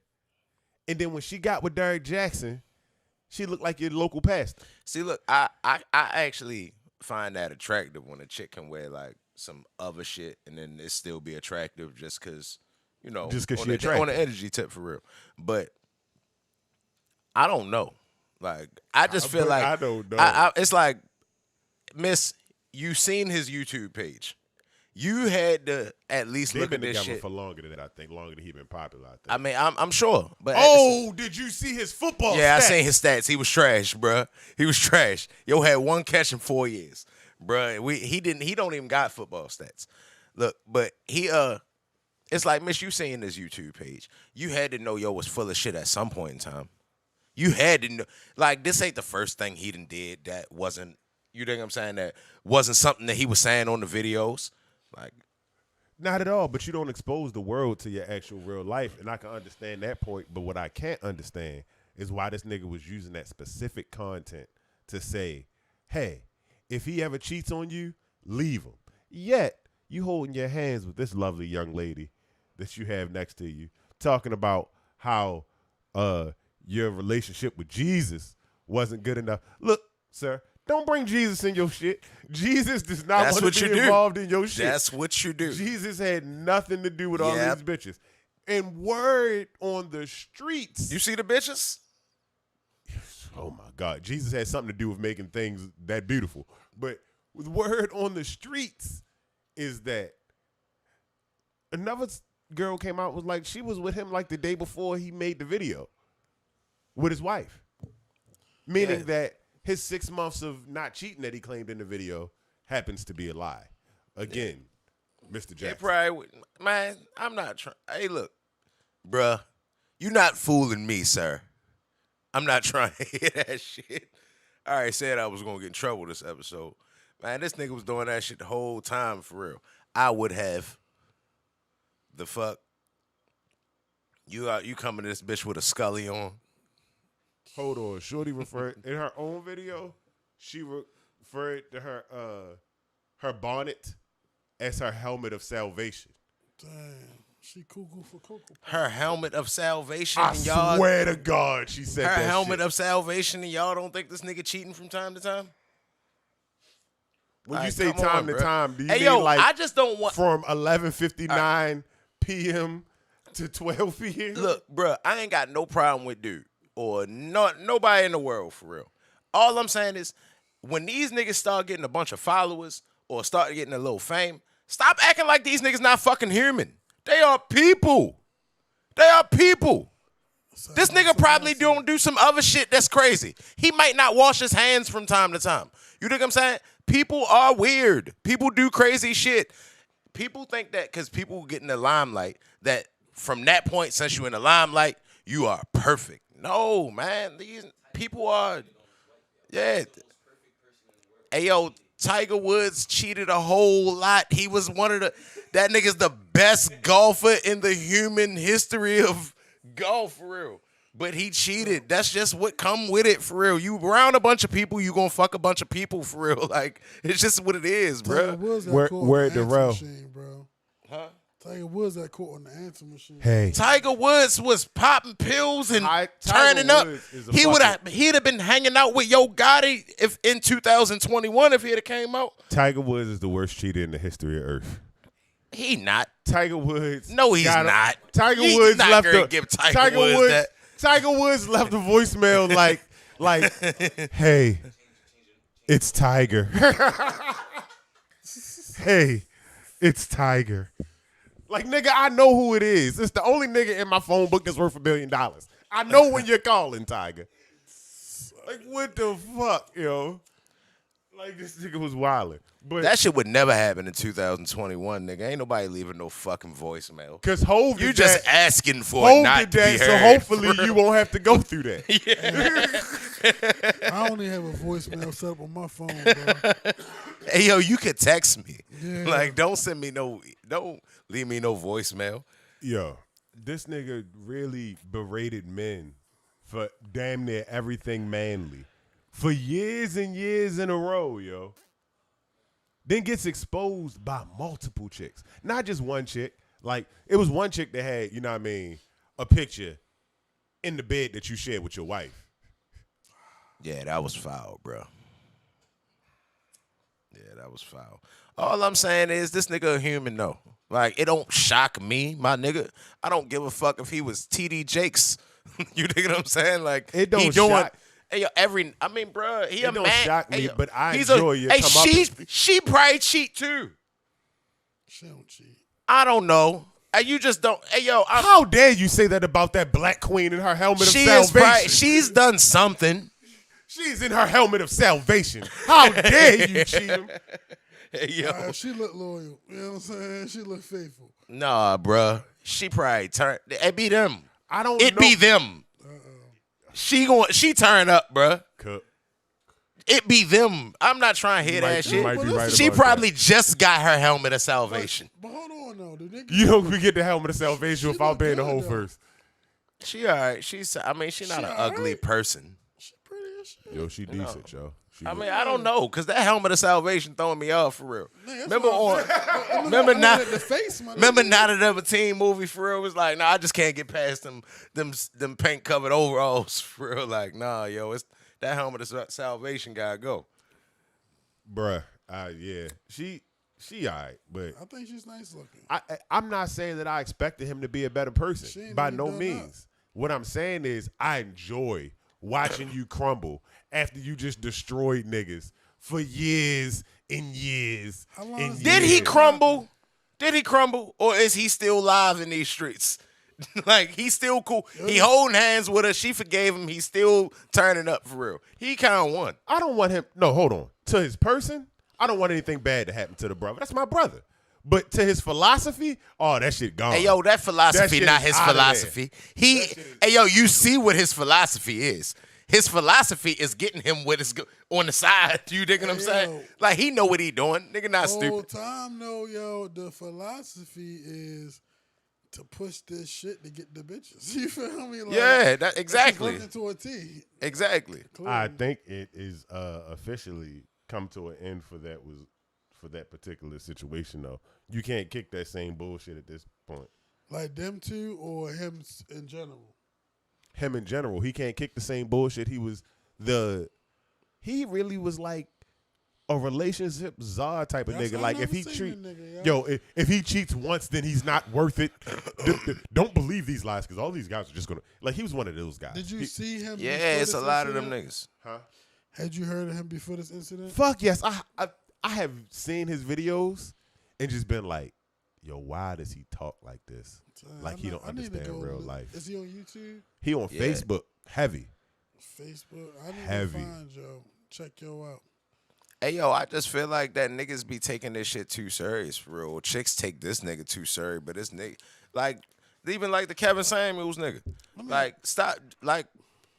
and then when she got with Derek Jackson, she looked like your local pastor. See, look, I actually find that attractive when a chick can wear like some other shit and then it still be attractive just because, you know, just because on she the, attractive. on the energy tip for real. But I don't know. Like, I just feel like I don't know. It's like, Miss, you seen his YouTube page. You had to at least look at this shit for longer than he been popular. I mean, I'm sure. But did you see his football? Yeah, stats? I seen his stats. He was trash, bruh. He was trash. Yo had one catch in 4 years, bruh. He don't even got football stats. Look, but it's like, Miss, you seen this YouTube page. You had to know yo was full of shit at some point in time. You had to know, like, this ain't the first thing he done did that wasn't, you think I'm saying, that wasn't something that he was saying on the videos. Like, not at all, but you don't expose the world to your actual real life, and I can understand that point, but what I can't understand is why this nigga was using that specific content to say, hey, if he ever cheats on you, leave him. Yet, you holding your hands with this lovely young lady that you have next to you, talking about how your relationship with Jesus wasn't good enough. Look, sir, don't bring Jesus in your shit. Jesus does not want to be involved in your shit. That's what you do. Jesus had nothing to do with all these bitches. And word on the streets. You see the bitches? Oh, my God. Jesus had something to do with making things that beautiful. But with word on the streets is that another girl came out was like, she was with him like the day before he made the video with his wife. Meaning that his 6 months of not cheating that he claimed in the video happens to be a lie. Again, Mr. Jackson. Probably, man, I'm not trying. Hey, look, bruh, you not fooling me, sir. I'm not trying to hear that shit. I already said I was going to get in trouble this episode. Man, this nigga was doing that shit the whole time, for real. I would have. The fuck? You coming to this bitch with a Scully on? Hold on. Shorty referred, in her own video, she referred to her bonnet as her helmet of salvation. Damn. She cuckoo for cocoa. Her helmet of salvation. I and y'all, swear to God, she said her that helmet shit. of salvation, and y'all don't think this nigga cheating from time to time? When you Like, say come time on, to bro. time, do you Hey, mean yo, like I just don't want. from 11:59 p.m. to 12 p.m.? Look, bro, I ain't got no problem with dude or nobody in the world for real. All I'm saying is, when these niggas start getting a bunch of followers or start getting a little fame, stop acting like these niggas not fucking human. They are people. They are people. This nigga probably don't do some other shit that's crazy. He might not wash his hands from time to time. You know what I'm saying? People are weird. People do crazy shit. People think that because people get in the limelight, that from that point, since you're in the limelight, you are perfect. No, man. These people are, yeah. Hey, yo, Tiger Woods cheated a whole lot. He was that nigga's the best golfer in the human history of golf, for real. But he cheated. That's just what come with it, for real. You around a bunch of people, you gonna fuck a bunch of people, for real. Like, it's just what it is, bro. Where the row? Machine, bro. Huh? Tiger Woods got caught on the answer machine. Hey, Tiger Woods was popping pills and Tiger turning up. Woods is a He'd have been hanging out with Yo Gotti if in 2021 if he'd have came out. Tiger Woods is the worst cheater in the history of Earth. He not. Tiger Woods. No, he's not. Tiger He's Woods not left gonna a give Tiger Woods that. Tiger Woods left a voicemail like, hey, it's Tiger. Hey, it's Tiger. Like, nigga, I know who it is. It's the only nigga in my phone book that's worth $1 billion. I know when you're calling, Tiger. Like, what the fuck, yo? Like, this nigga was wilding. But That shit would never happen in 2021, nigga. Ain't nobody leaving no fucking voicemail. Cause Hov You did just that. asking for Hov it not did to that, be so heard. hopefully you won't have to go through that. I only have a voicemail set up on my phone, bro. Hey, yo, you could text me. Yeah. Like, don't leave me no voicemail. Yo, this nigga really berated men for damn near everything manly for years and years in a row, yo. Then gets exposed by multiple chicks. Not just one chick. Like, it was one chick that had, you know what I mean, a picture in the bed that you shared with your wife. Yeah, that was foul, bro. Yeah, that was foul. All I'm saying is this nigga a human, though. Like, it don't shock me, my nigga. I don't give a fuck if he was TD Jakes. You dig what I'm saying? Like, It don't he doing, shock- Hey, yo, I mean, bro, he It a don't man. shock Hey, me, yo, but I he's enjoy your Hey, comeuppance. she probably cheat too. She don't cheat. I don't know. You just don't. Hey, yo, How dare you say that about that black queen in her helmet of she is salvation? she's done something. She's in her helmet of salvation. How dare you cheat him? Hey, yo, She look loyal. You know what I'm saying? She look faithful. nah, bruh. She probably turn. It be them. I don't It know. be them. She turn up, bruh. Cook. It be them. I'm not trying to hear You that might- shit. you might be right She about probably just got her helmet of salvation. But hold on, though. The nigga, You don't get the helmet of salvation She without look paying the good, whole though. first. She all right. She's not She an all ugly right. person. she pretty as shit. Yo, she decent, yo. She I look- mean, I don't know, cause that helmet of salvation throwing me off for real. Man, that's Remember what on, I'm remember looking not, at the face, man. remember not another teen movie for real was like, nah, I just can't get past them paint covered overalls for real. Like, nah, yo, it's that helmet of salvation gotta go. bruh. Yeah, she all right, but I think she's nice looking. I'm not saying that I expected him to be a better She person. ain't By even no done means. What I'm saying is I enjoy watching you crumble after you just destroyed niggas for years and years. How long and is- Did he years. crumble? Did he crumble, or is he still live in these streets? Like, he's still cool. He holding hands with her. She forgave him. He's still turning up for real. He kind of won. I don't want him. No, hold on. To his person, I don't want anything bad to happen to the brother. That's my brother. But to his philosophy, oh, that shit gone. Hey, yo, that philosophy shit not is his outta there. philosophy. Hey, yo, you see what his philosophy is. His philosophy is getting him with his on the side. You dig what I'm Hey, saying? yo. Like, he know what he doing. Nigga not Whole stupid. time, though, yo, the philosophy is to push this shit to get the bitches. You feel me? Like, Yeah, that exactly. Working to a T. Exactly. I think it is officially come to an end for that particular situation though. You can't kick that same bullshit at this point. Like them two or him in general. Him in general, he can't kick the same bullshit. He really was like a relationship czar type of That's- nigga. I Like never if he seen treat, that nigga, yo. if he cheats once, then he's not worth it. Don't believe these lies because all these guys are just gonna like. He was one of those guys. Did you see him? Yeah, before it's this a lot of them incident? niggas. Huh? Had you heard of him before this incident? Fuck yes, I have seen his videos and just been like, yo, why does he talk like this? Like he don't I need to understand go real look. life. Is he on YouTube? He on Yeah. Facebook heavy. Facebook? I need Heavy. to find Joe. Check yo out. Hey, yo, I just feel like that niggas be taking this shit too serious, for real. Chicks take this nigga too serious, but this nigga, like, even like the Kevin Samuels nigga. Like, stop, like,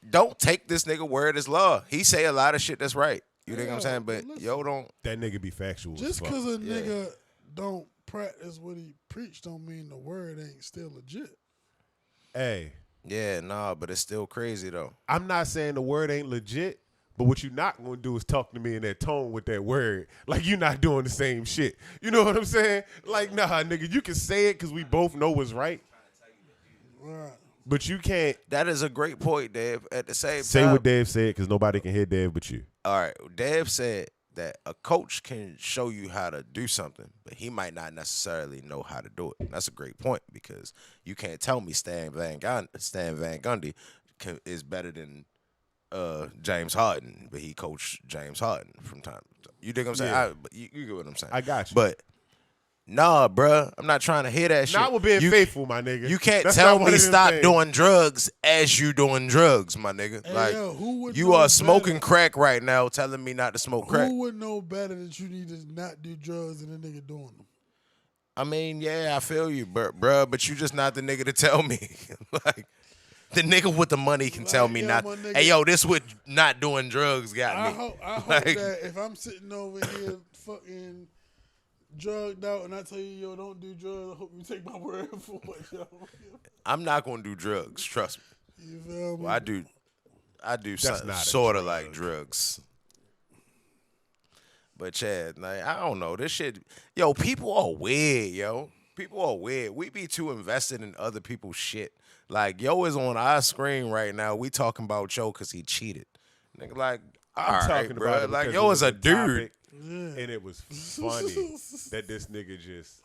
don't take this nigga word as law. He say a lot of shit that's right. You think what I'm saying? But listen. yo, don't. That nigga be factual. Just as fuck. because a nigga don't practice what he preach don't mean the word ain't still legit. Hey, Yeah, nah, but it's still crazy though. I'm not saying the word ain't legit, but what you're not gonna do is talk to me in that tone with that word. Like you're not doing the same shit. You know what I'm saying? Like, nah, nigga, you can say it because we both know what's right. Right. But you can't That is a great point, Dave. At the same say time, what Dave said because nobody can hear Dave but you. all right, Dave said that a coach can show you how to do something, but he might not necessarily know how to do it. And that's a great point because you can't tell me Stan Van Gundy is better than James Harden, but he coached James Harden from time to time. You dig what I'm saying? Yeah. But you get what I'm saying. I got you. But nah, bruh, I'm not trying to hear that shit. Not with being You- faithful, my nigga. You can't That's tell not one me of them stop things. doing drugs as you doing drugs, my nigga. Hey, like yo, who would you know are smoking better? crack right now, telling me not to smoke crack. Who would know better that you need to not do drugs than a nigga doing them? I mean, yeah, I feel you, bruh, but you just not the nigga to tell me. Like the nigga with the money can tell me yo, not. my nigga- Hey, yo, this what not doing drugs got I me. hope Like, that if I'm sitting over here fucking drugged out and I tell you, yo, don't do drugs, I hope you take my word for it, yo. I'm not gonna do drugs. Trust me. You feel me? Well, I do something not a sort of like drugs. But Chad, like, I don't know. This shit, yo, people are weird, yo. People are weird. We be too invested in other people's shit. Like, yo is on our screen right now. We talking about yo because he cheated. Nigga, like, all I'm right, talking bro. about it Like, because yo it is was a dude. topic, and it was funny that this nigga just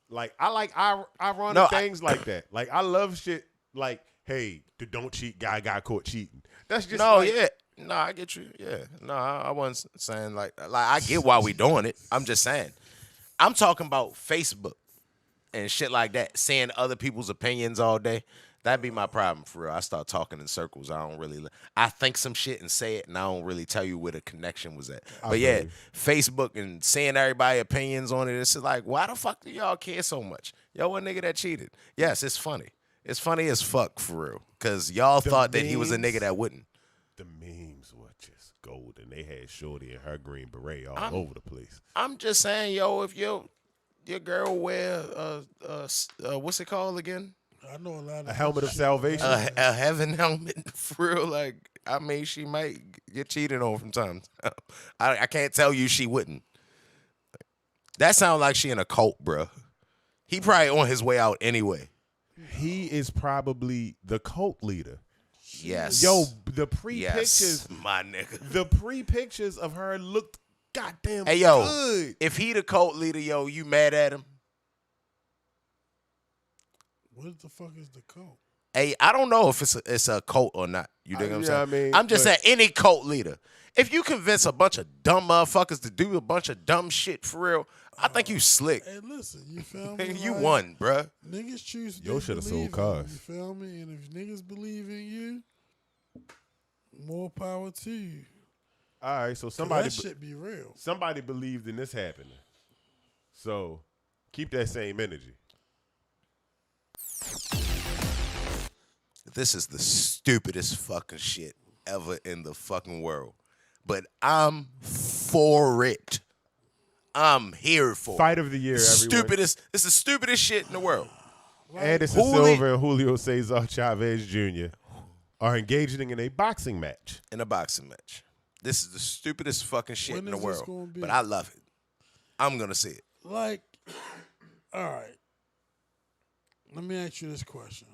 like I like ironic No, things like that. Like I love shit like, hey, the don't cheat guy got caught cheating. That's just No, like, yeah. No, I get you. Yeah. No, I wasn't saying like I get why we doing it. I'm just saying. I'm talking about Facebook and shit like that, saying other people's opinions all day. That'd be my problem for real. I start talking in circles. I don't really. I think some shit and say it, and I don't really tell you where the connection was at. But yeah, Facebook and seeing everybody's opinions on it, it's like, why the fuck do y'all care so much? Yo, a nigga that cheated. Yes, it's funny. It's funny as fuck for real. Cause y'all thought that he was a nigga memes- that wouldn't. the memes were just golden. They had Shorty and her green beret all over the place. I'm just saying, yo, if your girl wear what's it called again? I know a lot of A helmet of shit. salvation. A heaven helmet for real. Like, I mean, she might get cheated on from time to time. I can't tell you she wouldn't. That sounds like she in a cult, bro. He probably on his way out anyway. He is probably the cult leader. Yes. Yo, the pre-pictures, yes, my nigga. the pre-pictures of her looked goddamn Hey, yo, good. if he the cult leader, yo, you mad at him? What the fuck is the code? Hey, I don't know if it's a cult or not. You dig what I'm yeah, saying? I mean, I'm just but- saying, any cult leader. If you convince a bunch of dumb motherfuckers to do a bunch of dumb shit for real, I think you slick. Hey, listen, you feel me? You Like, won, bruh. Niggas choose. Yo Yo shoulda should sold have cars. You feel me? And if niggas believe in you, more power to you. All right, so 'Cause somebody that shit be real. somebody believed in this happening. So keep that same energy. This is the stupidest fucking shit ever in the fucking world. But I'm for it. I'm here for it. Fight of the year, everyone. Stupidest. It's the stupidest shit in the world. Anderson Julio- Silva and Julio Cesar Chavez Jr. are engaging in a boxing match. In a boxing match. This is the stupidest fucking shit When in the is this world. gonna be? But I love it. I'm gonna see it. Like, all right. Let me ask you this question.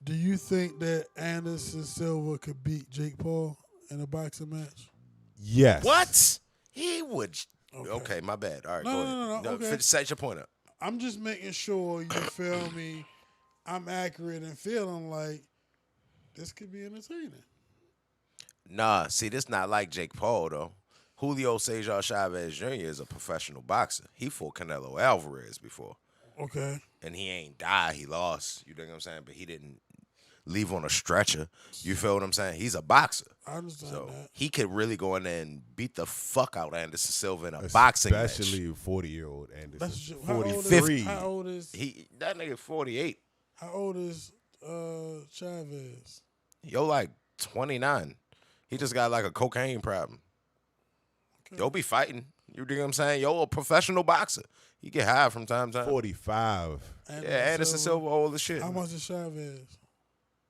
Do you think that Anderson Silva could beat Jake Paul in a boxing match? Yes. What? He would. Okay, my bad. All right, No, go ahead. no, okay. Set your point up. I'm just making sure, you feel me, I'm accurate and feeling like this could be entertaining. Nah, see, this not like Jake Paul, though. Julio Cesar Chavez Jr. is a professional boxer. He fought Canelo Alvarez before. Okay. And he ain't die. He lost. You know what I'm saying? But he didn't leave on a stretcher. You feel what I'm saying? He's a boxer. I understand So that. he could really go in there and beat the fuck out of Anderson Silva in a boxing match. Especially 40-year-old Anderson. That's 43. How old is That nigga 48. How old is Chavez? Yo, like 29. He just got like a cocaine problem. Okay. Yo be fighting. You dig what I'm saying? Yo, a professional boxer. He get high from time to time. 45. Anderson Silva old as shit. How much is Chavez?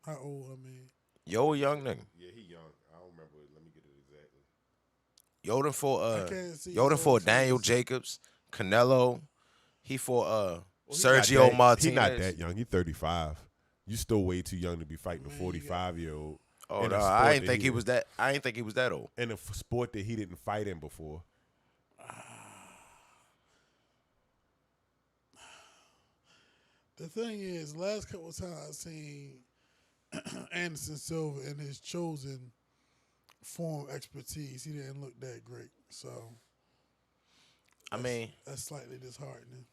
How old? I mean, Yo, a young nigga. Yeah, he young. I don't remember. Let me get it exactly. Yo done for I can't see Yo done his for face. Daniel Jacobs, Canelo. He for Well, Sergio Martinez. He's not that young. He's 35. You still way too young to be fighting a 45-year-old. Oh no, I ain't think he was that. I ain't think he was that old. In a sport that he didn't fight in before. the thing is, last couple of times I've seen Anderson Silva in his chosen form of expertise, he didn't look that great. So, I mean, that's slightly disheartening.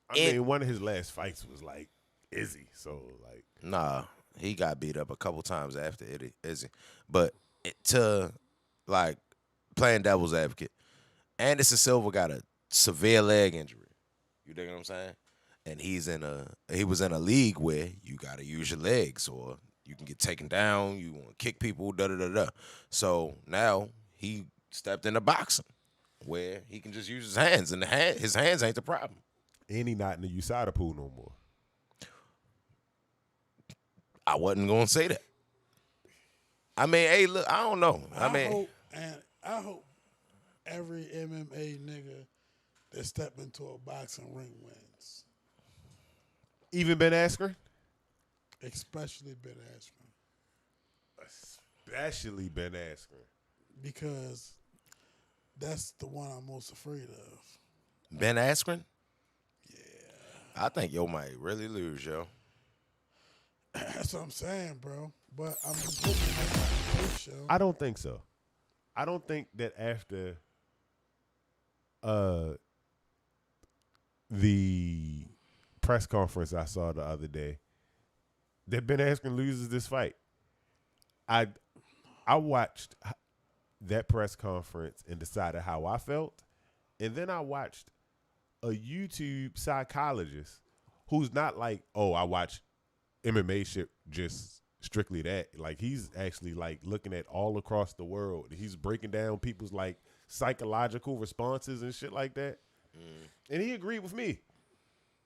I mean, one of his last fights was like Izzy. So, like. nah, he got beat up a couple times after Izzy. But to, like, playing devil's advocate, Anderson Silva got a severe leg injury. You dig what I'm saying? And he was in a league where you gotta use your legs or you can get taken down, you want to kick people, da-da-da-da. So now he stepped into boxing where he can just use his hands, and his hands ain't the problem. And he not in the USADA pool no more. I wasn't gonna say that. I mean, hey, look, I don't know. I hope every MMA nigga that step into a boxing ring wins. Even Ben Askren? Especially Ben Askren. Especially Ben Askren. Because that's the one I'm most afraid of. Ben Askren? Yeah. I think yo might really lose, yo. That's what I'm saying, bro. But I'm just hoping that's not the case, yo. I don't think so. I don't think that after the press conference I saw the other day that Ben Askren loses this fight. I watched that press conference and decided how I felt, and then I watched a YouTube psychologist who's not like, oh, I watch MMA shit just strictly that. Like, he's actually like looking at all across the world. He's breaking down people's like psychological responses and shit like that. And he agreed with me.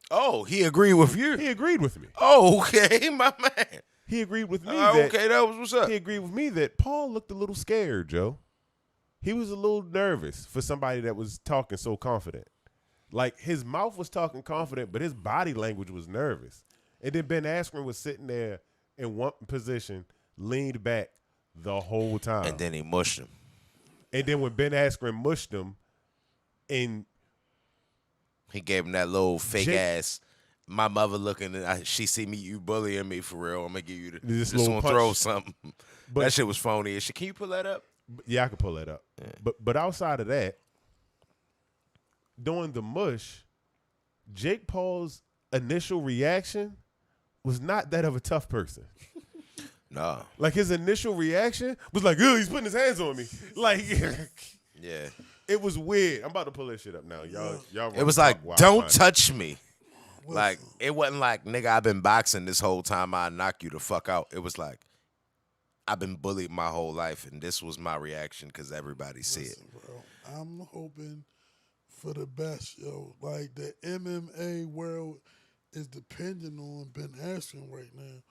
Oh, he agreed with you? He agreed with me. Oh, okay, my man. He agreed with me okay, that was what's up. He agreed with me that Paul looked a little scared, Joe. He was a little nervous for somebody that was talking so confident. Like, his mouth was talking confident, but his body language was nervous. And then Ben Askren was sitting there in one position, leaned back the whole time. And then he mushed him. And then when Ben Askren mushed him, and he gave him that little fake ass, my mother looking, and she see me, you bullying me for real. I'm going to give you this little one punch. throw something. But that shit was phony as shit. Can you pull that up? Yeah, I could pull that up. Yeah. But outside of that, during the mush, Jake Paul's initial reaction was not that of a tough person. No. Like, his initial reaction was like, "Ugh, he's putting his hands on me." Like, yeah. It was weird. I'm about to pull that shit up now. Y'all. It was like, don't touch me. Like, it wasn't like, nigga, I've been boxing this whole time, I'll knock you the fuck out. It was like, I've been bullied my whole life, and this was my reaction because everybody see it. Bro, I'm hoping for the best, yo. Like, the MMA world is depending on Ben Askren right now.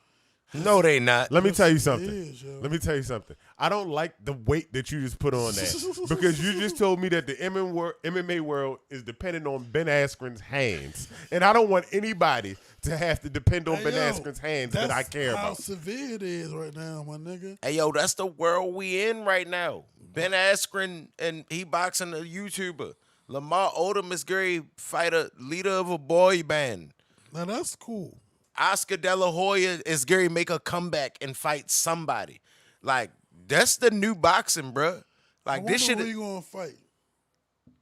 No, they not. Let me tell you something. Let me tell you something. I don't like the weight that you just put on that because you just told me that the MMA world is dependent on Ben Askren's hands, and I don't want anybody to have to depend on Hey, Ben yo, Askren's hands that I care how about. severe it is right now, my nigga. Hey, yo, that's the world we in right now. Ben Askren, and he boxing a YouTuber. Lamar Odom is Gary fighter, leader of a boy band. Now that's cool. Oscar De La Hoya is Gary make a comeback and fight somebody. Like, that's the new boxing, bruh. I Like, this wonder shit. who you gonna fight?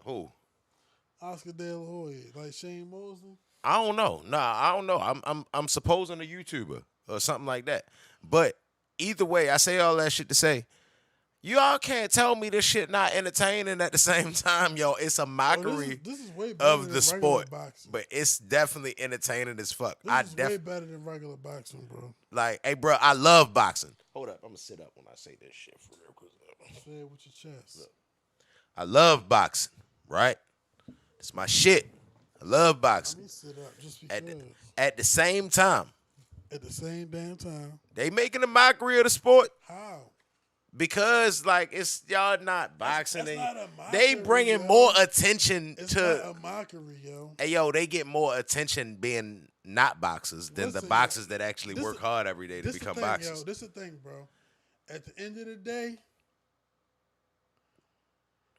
Who? Oscar De La Hoya, like Shane Mosley. I don't know. Nah, I don't know. I'm supposing a YouTuber or something like that. But either way, I say all that shit to say, you all can't tell me this shit not entertaining at the same time, yo. It's a mockery This is way better of than the regular sport, boxing. but it's definitely entertaining as fuck. This is way better than regular boxing, bro. Like, hey, bro, I love boxing. Hold up, I'm gonna sit up when I say this shit for real. Say it with your chest. Look, I love boxing, right? It's my shit. I love boxing. Let me sit up just because. At the same time, At the same damn time. they making a mockery of the sport. How? Because like it's y'all not boxing. That's not a They mockery, bringing yo. more attention It's to. not a mockery, yo. Hey yo, they get more attention being not boxers than the Listen, boxers that actually this work is- hard every day to This become the thing, boxers. yo. This the thing, bro. At the end of the day,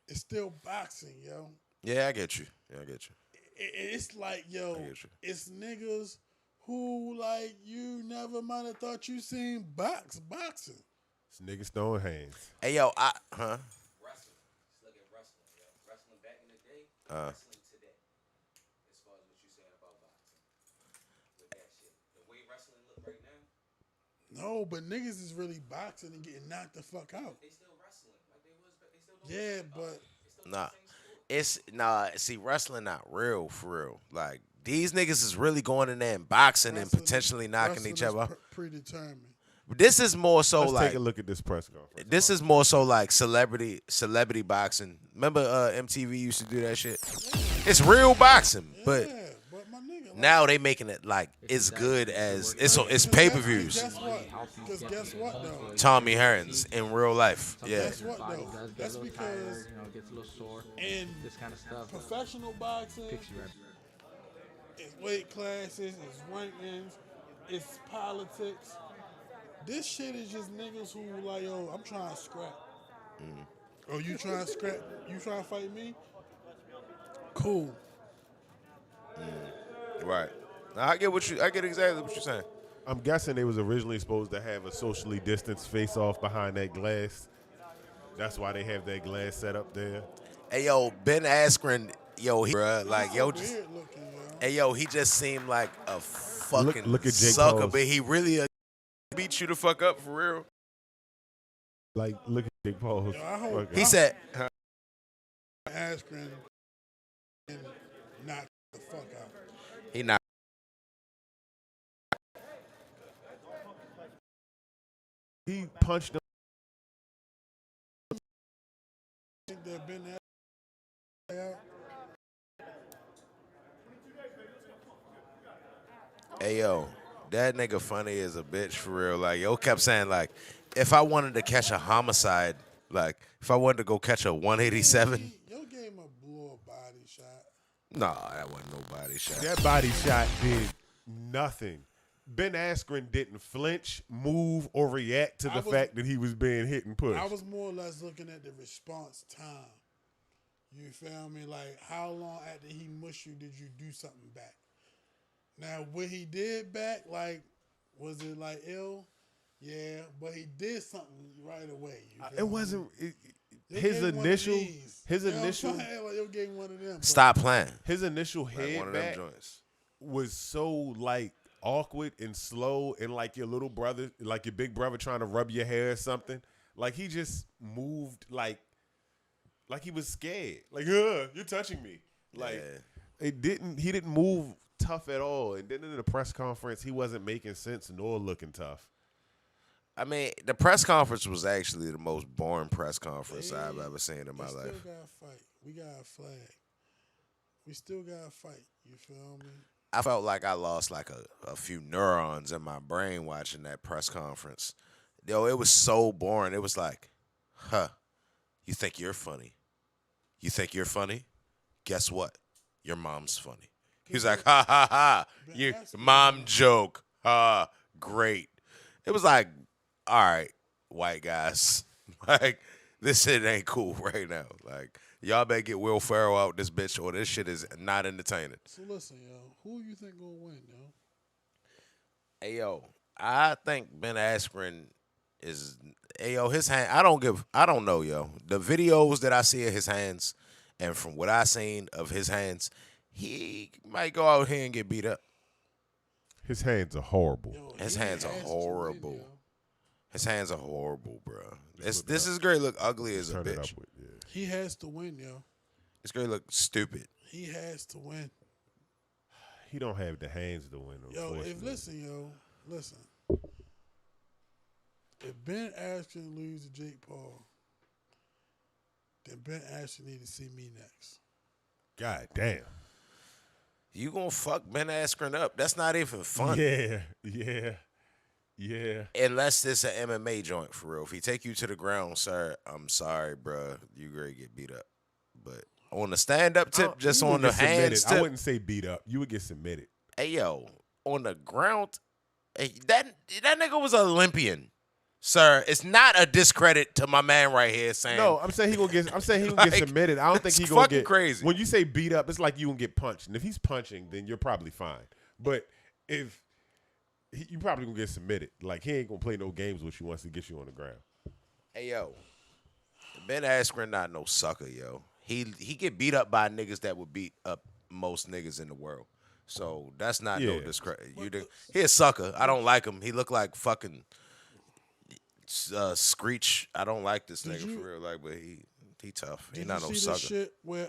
it's still boxing, yo. Yeah, I get you. Yeah, I get you. It's like, yo, I get you. it's niggas who like you never might have thought you seen boxing. It's niggas throwing hands. Hey yo, Wrestling. Just look at wrestling, yo. Wrestling back in the day, wrestling today. As far as what you saying about boxing. With that shit. The way wrestling look right now, No, but niggas is really boxing and getting knocked the fuck out. they still wrestling. Like they was, but they still don't Yeah, but see, wrestling not real for real. Like these niggas is really going in there and boxing and wrestling- potentially knocking wrestling each is other out. predetermined. This is more so Let's like take a look at this press conference. this is more so like celebrity boxing. Remember MTV used to do that shit? It's real boxing, but Yeah, but my nigga. Like, now they making it like as good as it's pay-per-views. Guess what? Because guess what though? Tommy Hearns in real life. Yeah. Guess what though? That's because gets a little sore. in This kind of stuff. professional boxing, Picks you right. it's weight classes, it's rankings, it's politics. This shit is just niggas who like, yo, I'm trying to scrap. Oh, you trying to scrap? You trying to fight me? Cool. Right. Now, I get exactly what you're saying. I'm guessing they was originally supposed to have a socially distanced face-off behind that glass. That's why they have that glass set up there. Hey yo, Ben Askren, yo, bruh, like yo, just, Weird looking, yo. hey yo, he just seemed like a fucking Look at Jake sucker, Paul's. but he really beat you the fuck up for real. Like, look at Jake Paul's. Yo, I hope- fucking- He said, Askren and knock the fuck out. he not. he punched him. Think that Ben Askren out? Hey yo, that nigga funny as a bitch for real. Like yo kept saying like, if I wanted to catch a homicide, like if I wanted to go catch a 187, Yo gave him a blow body shot. nah, that wasn't no body shot. That body shot did nothing. Ben Askren didn't flinch, move, or react to the fact that he was being hit and pushed. I was more or less looking at the response time. You feel me? Like, how long after he mushed you did you do something back? Now, what he did back, like, was it like ill? Yeah, but he did something right away. You feel It me? wasn't Yo his gave one of initial. these. His You know what I'm initial. saying? Like, yo gave one of them. Stop playing. His initial Like head one of them back joints. was so like awkward and slow, and like your little brother, like your big brother trying to rub your hair or something. Like he just moved like he was scared. Like, you're touching me. Like it didn't. He didn't move tough at all. And then in the press conference, he wasn't making sense nor looking tough. I mean, the press conference was actually the most boring press conference I've ever seen in my We life. still got to fight. We got a flag. We still got to fight. You feel me? I felt like I lost like a few neurons in my brain watching that press conference. Yo, it was so boring. It was like, you think you're funny? You think you're funny? Guess what? Your mom's funny. He was like, ha ha ha, Ben you Askren, mom joke, great. It was like, all right, white guys, like this shit ain't cool right now. Like y'all better get Will Ferrell out this bitch, or this shit is not entertaining. So listen, yo, who you think gonna win, yo? Hey yo, I think Ben Askren is. Hey yo, his hand. I don't know, yo. The videos that I see of his hands, and from what I seen of his hands, he might go out here and get beat up. His hands are horrible. Yo, His he hands are has to horrible. win, yo. His hands are horrible, bro. This look it this up. is great. Look ugly as a Turn it bitch. up with, yeah. He has to win, yo. This great look stupid. He has to win. He don't have the hands to win. Yo, Unfortunately. listen. If Ben Askren lose to Jake Paul, then Ben Askren need to see me next. God damn. You gonna fuck Ben Askren up? That's not even fun. Yeah. Unless it's an MMA joint for real. If he take you to the ground, sir, I'm sorry, bro. You gonna get beat up. But on the stand up tip, just You would on the get submitted. hands I tip. wouldn't say beat up. You would get submitted. Hey yo, on the ground, hey, that nigga was an Olympian, sir. It's not a discredit to my man right here saying. No, I'm saying he gonna get. I'm saying he gonna Like, get submitted. I don't think it's he gonna fucking get crazy. When you say beat up, it's like you gonna get punched. And if he's punching, then you're probably fine. But if you probably gonna get submitted, like he ain't gonna play no games with you once he gets you on the ground. Hey yo, Ben Askren not no sucker, yo. He get beat up by niggas that would beat up most niggas in the world. So that's not no Yeah. discredit. He a sucker. I don't like him. He look like fucking Screech. I don't like this nigga for real. Like, but he tough. He Did not you no see sucker. this shit where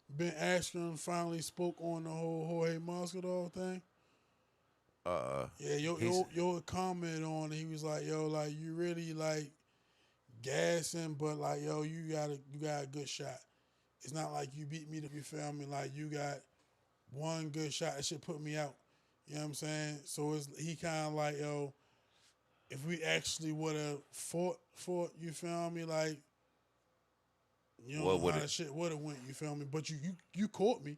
Ben Askren finally spoke on the whole Jorge Masvidal thing? Yeah, yo comment on it. He was like, yo, like you really like gassing, but like yo, you got a good shot. It's not like you beat me, you feel me? Like you got one good shot that should put me out. You know what I'm saying? So he kind of like, yo, if we actually would have fought, you feel me? Like, you know how that shit would have went, you feel me? But you caught me.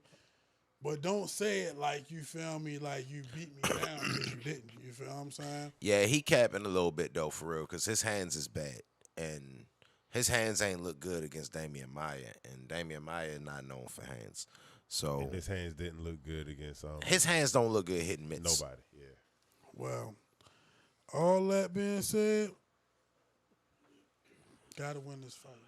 But don't say it like you feel me, like you beat me down because you didn't. You feel what I'm saying? Yeah, he capping a little bit though, for real, because his hands is bad, and his hands ain't look good against Damian Maya, and Damian Maya not known for hands. So And his hands didn't look good against his hands don't look good hitting mitts. nobody. Yeah. Well, all that being said, gotta win this fight, man.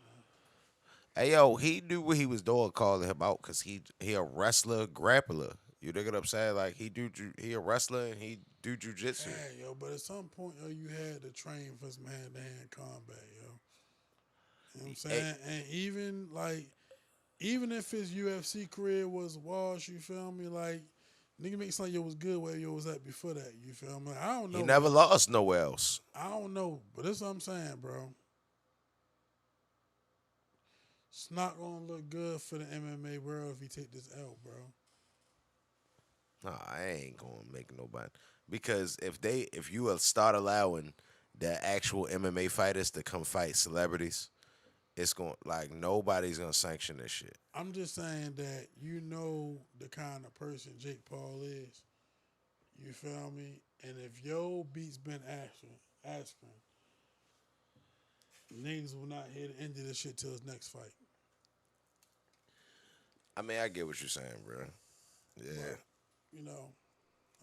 Hey yo, he knew what he was doing, calling him out, cause he a wrestler, grappler. You dig what I'm saying? Like he a wrestler and he do jujitsu. Yeah, yo, but at some point, yo, you had to train for some hand-to-hand combat, yo. You know what I'm saying? And even if his UFC career was washed, you feel me? Like, nigga make something yo was good where yo was at before that, you feel me? I don't know. He never lost nowhere else. I don't know, but that's what I'm saying, bro. It's not gonna look good for the MMA world if he take this L, bro. Nah, I ain't gonna make nobody, because if you start allowing the actual MMA fighters to come fight celebrities, it's going like nobody's gonna sanction this shit. I'm just saying that you know the kind of person Jake Paul is. You feel me? And if yo beats Ben Askren, niggas will not hear the end of this shit till his next fight. I mean, I get what you're saying, bro. Yeah. But, you know,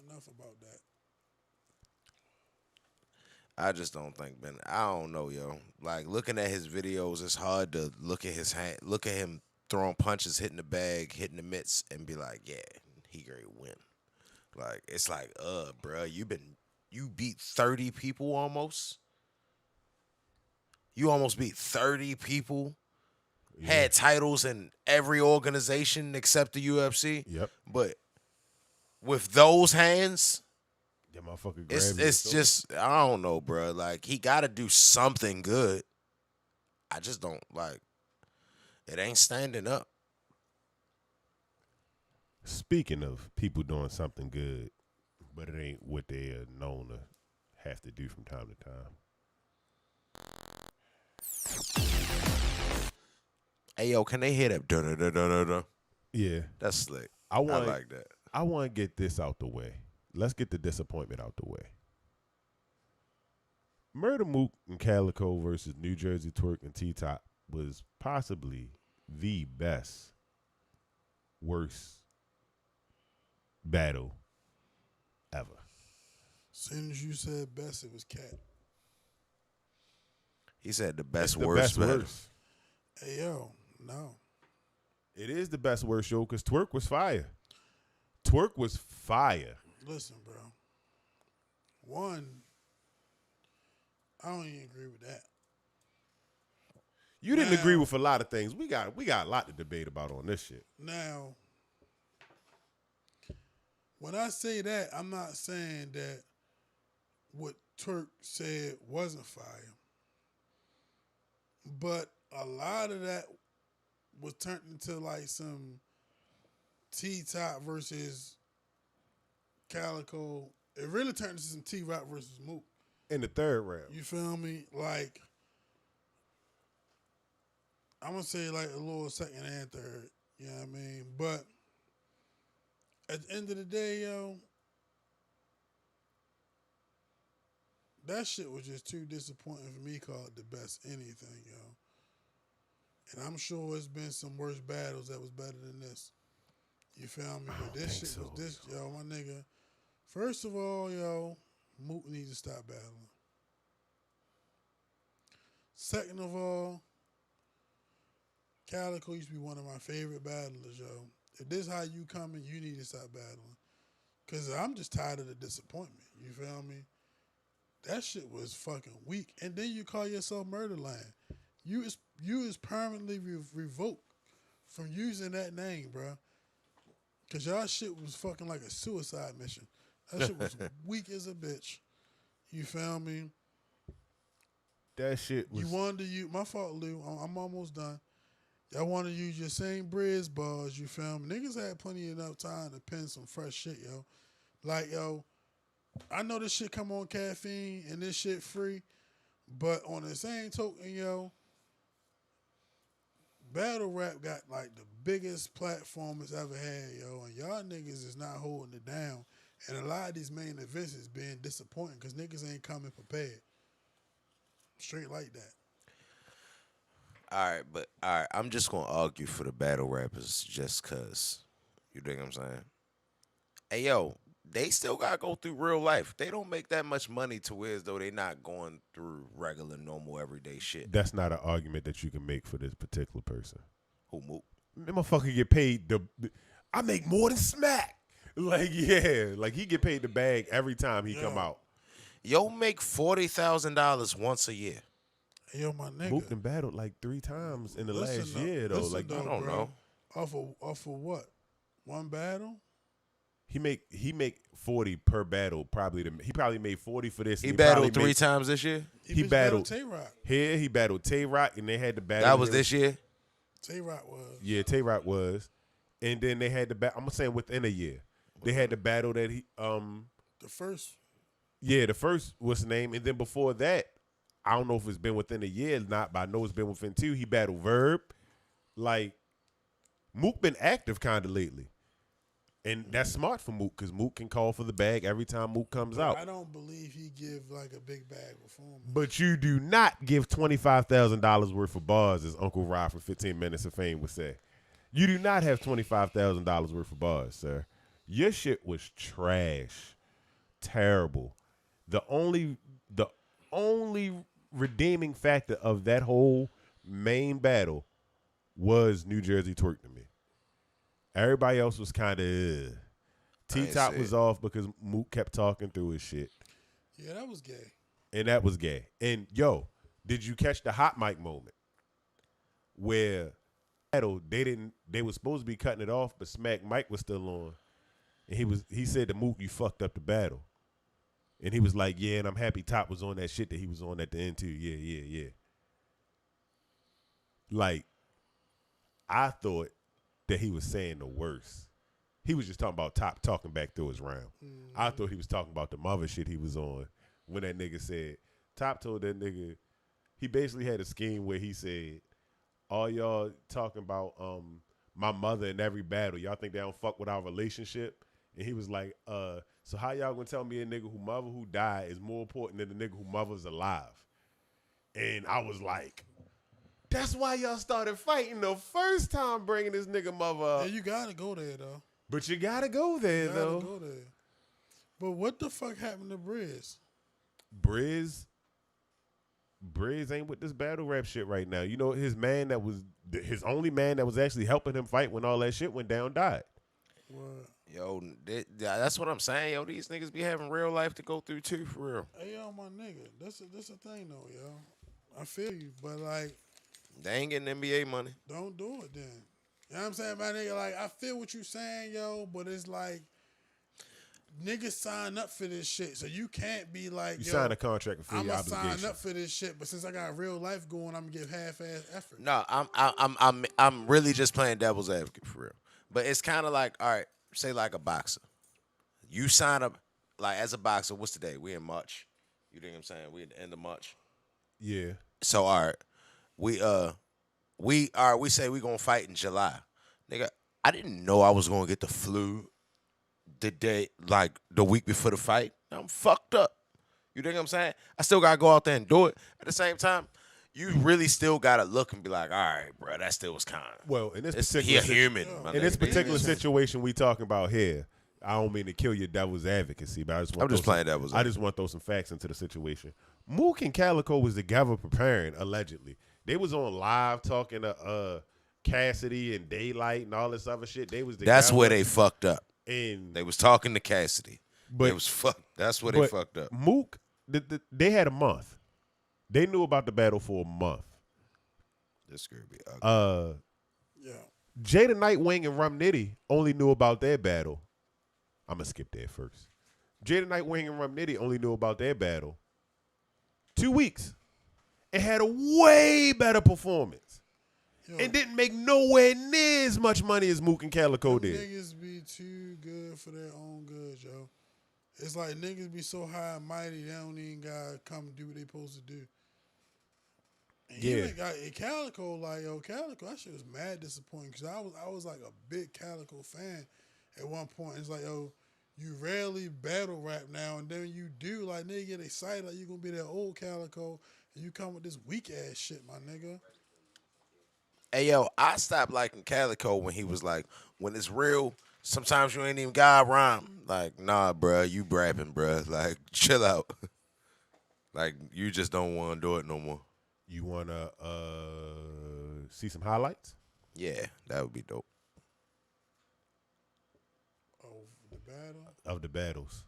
enough about that. I just don't think Ben. I don't know, yo. Like looking at his videos, it's hard to look at his hand, look at him throwing punches, hitting the bag, hitting the mitts, and be like, yeah, he great win. Like it's like, bro, you beat 30 people almost. You almost beat 30 people. Yeah. Had titles in every organization except the UFC. Yep. But with those hands. That motherfucker It's just I don't know, bro. Like he got to do something good. I just don't like. It ain't standing up. Speaking of people doing something good, but it ain't what they are known to have to do from time to time. Hey yo, can they hit up? Da-da-da-da-da-da. Yeah, That's slick. I want like that. I want to get this out the way. Let's get the disappointment out the way. Murder Mook and Calico versus New Jersey Twerk and T-Top was possibly the best, worst battle ever. As soon as you said best, it was Cat. He said the best, It's the worst, best, battle. worst. Hey, yo, no. It is the best, worst show because Twerk was fire. Twerk was fire. Listen, bro. One, I don't even agree with that. You didn't Now- agree with a lot of things. We got a lot to debate about on this shit. Now, when I say that, I'm not saying that what Turk said wasn't fire. But a lot of that was turned into like some T-Top versus Calico. It really turned into some T-Rock versus Mook. In the third round. You feel me? Like, I'm going to say like a little second and third. You know what I mean? But at the end of the day, yo, that shit was just too disappointing for me to call it the best anything, yo. And I'm sure it's been some worse battles that was better than this. You feel me? But this shit was this, yo, my nigga. First of all, yo, Mook needs to stop battling. Second of all, Calico used to be one of my favorite battlers, yo. If this how you coming, you need to stop battling. Because I'm just tired of the disappointment. You feel me? That shit was fucking weak. And then you call yourself Murderland. You is permanently revoked from using that name, bro. Because y'all shit was fucking like a suicide mission. That shit was weak as a bitch. You feel me? That shit was. You wanted to use, my fault, Lou. I'm almost done. Y'all want to use your same Briz bars, you feel me? Niggas had plenty enough time to pen some fresh shit, yo. Like, yo, I know this shit come on caffeine and this shit free, but on the same token, yo, battle rap got like the biggest platform it's ever had, yo, and y'all niggas is not holding it down. And a lot of these main events is being disappointing because niggas ain't coming prepared. Straight like that. All right, I'm just gonna argue for the battle rappers just cause. You dig what I'm saying? Hey yo, they still gotta go through real life. They don't make that much money to where as though they not going through regular, normal, everyday shit. That's not an argument that you can make for this particular person. Who Mook? That motherfucker get paid I make more than Smack. Like, yeah. Like, he get paid the bag every time he come out. Yo make $40,000 once a year. Hey, yo, my nigga. Mook done battled like 3 times in the last year, though. Like, I don't know. Off of what? One battle? he make 40 per battle. He probably made 40 for this. He and battled probably 3 times this year? He battled Tay-Rock. Here, he battled Tay-Rock, and they had the battle. That was this year? Tay-Rock was. Yeah, Tay-Rock was. And then they had the battle. I'm going to say within a year. They had the battle that he The first. Yeah, the first was the name, and then before that, I don't know if it's been within a year or not, but I know it's been within 2. He battled Verb. Like, Mook been active kind of lately. And that's smart for Mook, because Mook can call for the bag every time Mook comes out. I don't believe he give like a big bag performance. But you do not give $25,000 worth of bars, as Uncle Rod for 15 Minutes of Fame would say. You do not have $25,000 worth of bars, sir. Your shit was trash. Terrible. The only redeeming factor of that whole main battle was New Jersey Twerk to me. Everybody else was kind of T-Top was off because Mook kept talking through his shit. Yeah, that was gay. And that was gay. And yo, did you catch the hot mic moment where they were supposed to be cutting it off, but Smack Mike was still on. And he said to Mook, "You fucked up the battle." And he was like, "Yeah, and I'm happy Top was on that shit that he was on at the end too." Yeah. Like, I thought that he was saying the worst. He was just talking about Top talking back through his round. I thought he was talking about the mother shit he was on when that nigga said, Top told that nigga, he basically had a scheme where he said, all y'all talking about my mother in every battle. Y'all think they don't fuck with our relationship? And he was like, so how y'all gonna tell me a nigga who mother who died is more important than the nigga who mother's alive? And I was like, that's why y'all started fighting the first time bringing this nigga mother up. Yeah, you gotta go there though. But you gotta go there You gotta though. go there. But what the fuck happened to Briz? Briz ain't with this battle rap shit right now. You know, his only man that was actually helping him fight when all that shit went down died. What? Yo, that's what I'm saying. Yo, these niggas be having real life to go through too, for real. Hey, yo, my nigga. That's a thing though, yo. I feel you, but like, They ain't getting NBA money. don't do it then. You know what I'm saying, my nigga? Like, I feel what you saying, yo, but it's like, niggas sign up for this shit, so you can't be like, You yo, sign a contract for I'm your gonna sign obligation. up for this shit, but since I got real life going, I'm gonna give half-ass effort. No, I'm really just playing devil's advocate for real. But it's kind of like, all right, say like a boxer. You sign up like as a boxer. What's the day? We in March. You know what I'm saying? We at the end of March. Yeah. So all right, we say we gonna fight in July, nigga. I didn't know I was gonna get the flu the day like the week before the fight. I'm fucked up. You know what I'm saying? I still gotta go out there and do it. At the same time, you really still gotta look and be like, all right, bro, that still was kind of. Well, in this He particular a human. my in this nigga. particular situation we talking about here, I don't mean to kill your devil's advocacy, but I just want I'm just throw playing some, devil's I just want to throw some facts into the situation. Mook and Calico was together preparing, allegedly. They was on live talking to Cassidy and Daylight and all this other shit. They was together. That's where they fucked up. And They was talking to Cassidy. But it was fucked. That's where they but fucked up. Mook, they had a month. They knew about the battle for a month. This could be ugly. Yeah. Jada Nightwing and Rum Nitty only knew about their battle. I'm going to skip that first. Jada Nightwing and Rum Nitty only knew about their battle 2 weeks and had a way better performance. Yo, And didn't make nowhere near as much money as Mook and Calico them did. niggas be too good for their own good, yo. It's like niggas be so high and mighty, they don't even gotta come do what they supposed to do. And Yeah. even got Calico, like, yo, Calico, that shit was mad disappointing because I was like a big Calico fan at one point. It's like, yo, you rarely battle rap now, and then you do, like, nigga get excited like you gonna be that old Calico, and you come with this weak ass shit, my nigga. Hey, yo, I stopped liking Calico when he was like, when it's real, sometimes you ain't even got a rhyme. Like, nah, bruh, you brapping, bruh. Like, chill out. Like, you just don't want to do it no more. You want to see some highlights? Yeah, that would be dope. Oh, the battle? Of the battles.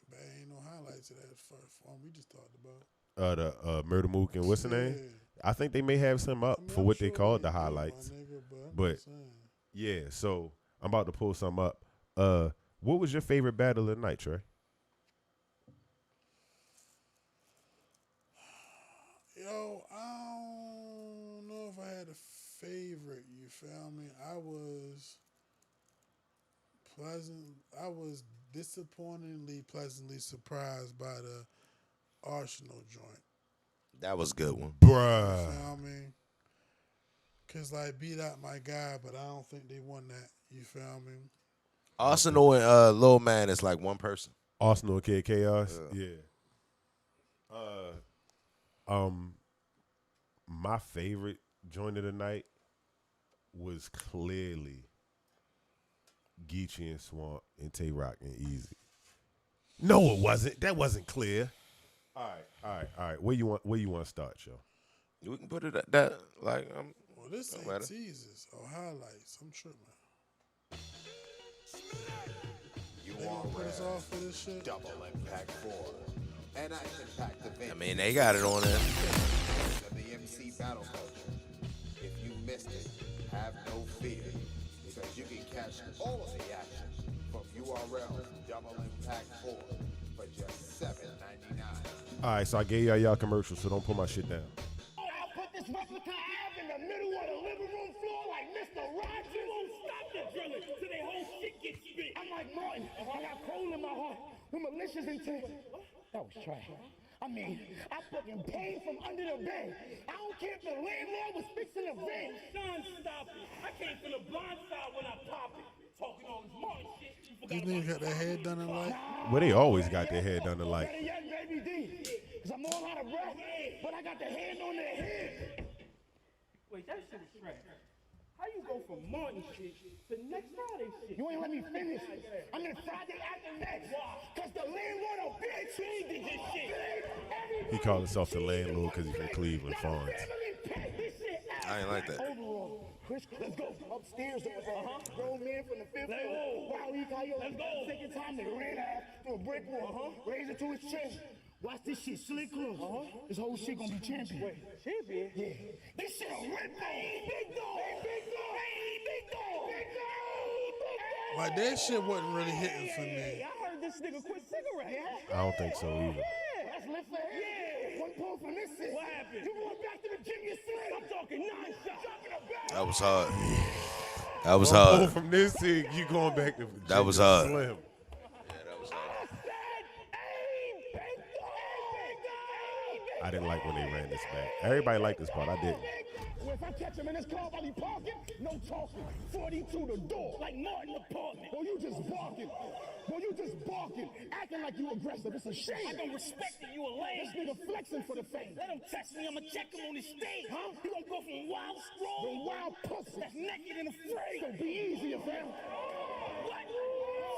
But ain't no highlights of that first one we just talked about. The Murder Mook and what's the name? Yeah. I think they may have some up I mean, for I'm what sure they called the do, my highlights. nigga, I'm But just saying. yeah, so I'm about to pull some up. What was your favorite battle of the night, Trey? Yo, I don't know if I had a favorite, you feel me? I was disappointingly pleasantly surprised by the Arsenal joint. That was a good one. You Bruh. feel me? Cause like beat out my guy, but I don't think they won that. You feel me? Arsenal and Lil Man is like one person. Arsenal Kid Chaos. Yeah. My favorite joint of the night was clearly Geechee and Swamp and Tay Rock and Easy. No, it wasn't. That wasn't clear. All right. Where you want to start, yo? We can put it at that. Like, Well, this don't ain't matter. teasers or highlights. I'm tripping. You They gonna put us off for this shit? Double Impact 4. An action-packed event. I mean, they got it on there. Of the MC battle culture. If you missed it, have no fear, because you can catch all of the action from URL Double Impact 4 for just $7.99. All right, so I gave y'all commercials, so don't put my shit down. I put this replica Ave in the middle of the living room floor like Mr. Rogers. You won't stop the drilling till their whole shit gets spit. I'm like Martin. I got coal in my heart with malicious intent. That was trash. I mean, I fucking paid from under the bed. I don't care if the landlord was fixing the vent. Son, stop it. I came from the blind side when I pop it. Talking all this Martin shit. You These forgot niggas got their hair done in like. Well, they always got their hair done alike. Better yet, baby D. Cause I'm all out of breath, but I got the hand on their head. Wait, that shit is trash. How you go from Martin shit to next Friday shit? You ain't let me finish. I'm in Friday after next. Cause the landlord a bitch. He did this shit. He called himself the landlord because he's from Cleveland Farms. I ain't like that. Overall, Chris, let's go upstairs. Grown man from the fifth floor. Wow, he Coyote. Let's go. Taking time to ran ass to a brick wall. Raise it to his chest. Watch this shit slick close. This whole shit gonna be champion. Wait, champion? Yeah. This shit a rip. Hey, big dog. Hey, big dog. Hey, big dog. Big dog. Like that shit wasn't really hitting for me. I heard this nigga quit cigarette. I don't think so either. Yeah, that's lit for him. Yeah. One pull from this shit. What happened? You going back to the gym yourself? I'm talking 9 shots. That was hard. That was Oh, hard. from this thing, you going back to That was Virginia hard. Slim. I didn't like when they ran this back. Everybody liked this part. I didn't. Well, if I catch him in his car while he parking, no talking. 42 the door, like Martin apartment. Boy, you just barking. Boy, you just barking. Acting like you aggressive. It's a shame. I don't respect that you a lame. This nigga flexing for the fame. Let him test me. I'ma check him on his stage. Huh? He gonna go from wild strong The wild pussy. that's naked and afraid. So be easier, fam. What?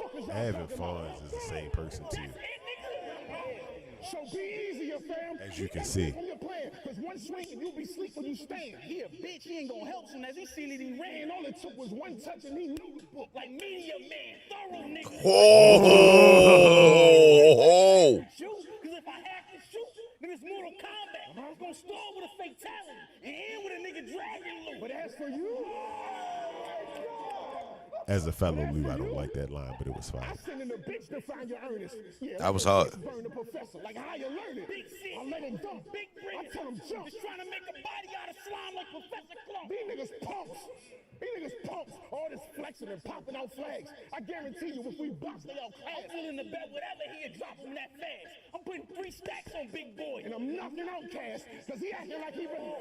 Fuck is y'all Evan talking about? Fonz is the same person too, So be easier, fam. as you can see. From your plan, cause one swing and you'll be sleep when you stand. He a bitch. He ain't gonna help soon as he seen it. He ran. And all it took was one touch and he knew the book. Like media man, thorough nigga. Oh, Shoot, cause if I have to shoot, then it's Mortal Kombat. It's gonna start with a fatality and end with a nigga dragging loose. But as for you, As a fellow Lou, I don't like that line, but it was I fine. send in the bitch to find your earnest. Yeah, That was hard. Burn the professor, like how you learn it. Big shit. I let him dump. Big I brick. tell him jump. Just trying to make a body out of slime like Professor Clump. These niggas pumps. These niggas pumps. All this flexing and popping out flags. I guarantee you, if we box, they all I'm clash. feeling the bet whatever he'll drop him that fast. I'm putting 3 stacks on Big Boy. And I'm knocking out Cash, cause he acting like he really.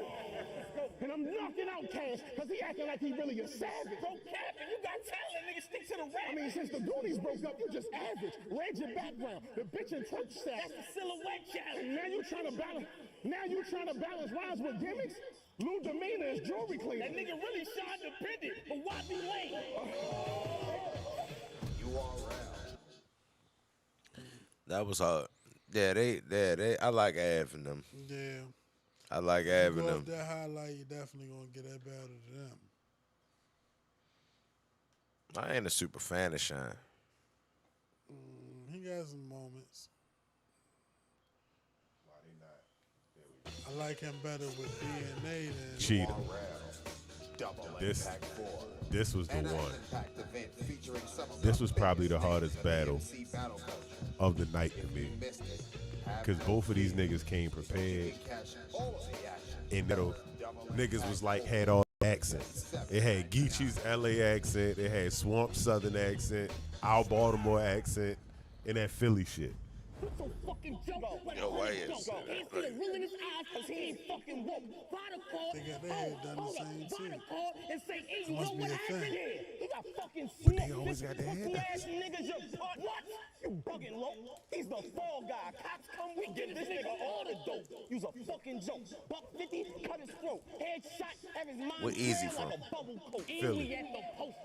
And I'm knocking out Cash, cause he acting like he really a savage. Bro, Captain, you got talent, nigga. Stick to the rap. I mean, since the Goonies broke up, you just average. Read your background. The bitch and church stack. That's the silhouette challenge. And now you trying to balance. Now you trying to balance rhymes with gimmicks. Lou demeanor is jewelry cleaner. That nigga really shine dependent, but why be lame? that was hard. Yeah, they. I like Av and them. Yeah. I like Av and Go them. off that highlight, you're definitely gonna get that battle to them. I ain't a super fan of Shine. He got some moments. I like him better with DNA than Cheetah. This was the one. This was probably the hardest battle of the night to me. Because both of these niggas came prepared. And niggas was like, had all accents. It had Geechee's LA accent. It had Swamp Southern accent. Our Baltimore accent. And that Philly shit. So fucking jump. Yo, why is He see the real in his eyes because he ain't fucking woke. Find a call. They got their head done the same Find too. a call and say, hey, you Must know be what a happened? thing. Yeah. He got fucking But smoked. they always got their head Pussy done. ass niggas, you what? You bugging low. He's the fall guy. Cops come, we give this nigga all the dope. You's a fucking joke. Buck 50, cut his throat. Headshot, have his mind Where Easy square like from? a bubble coat. And Philly. we at the post.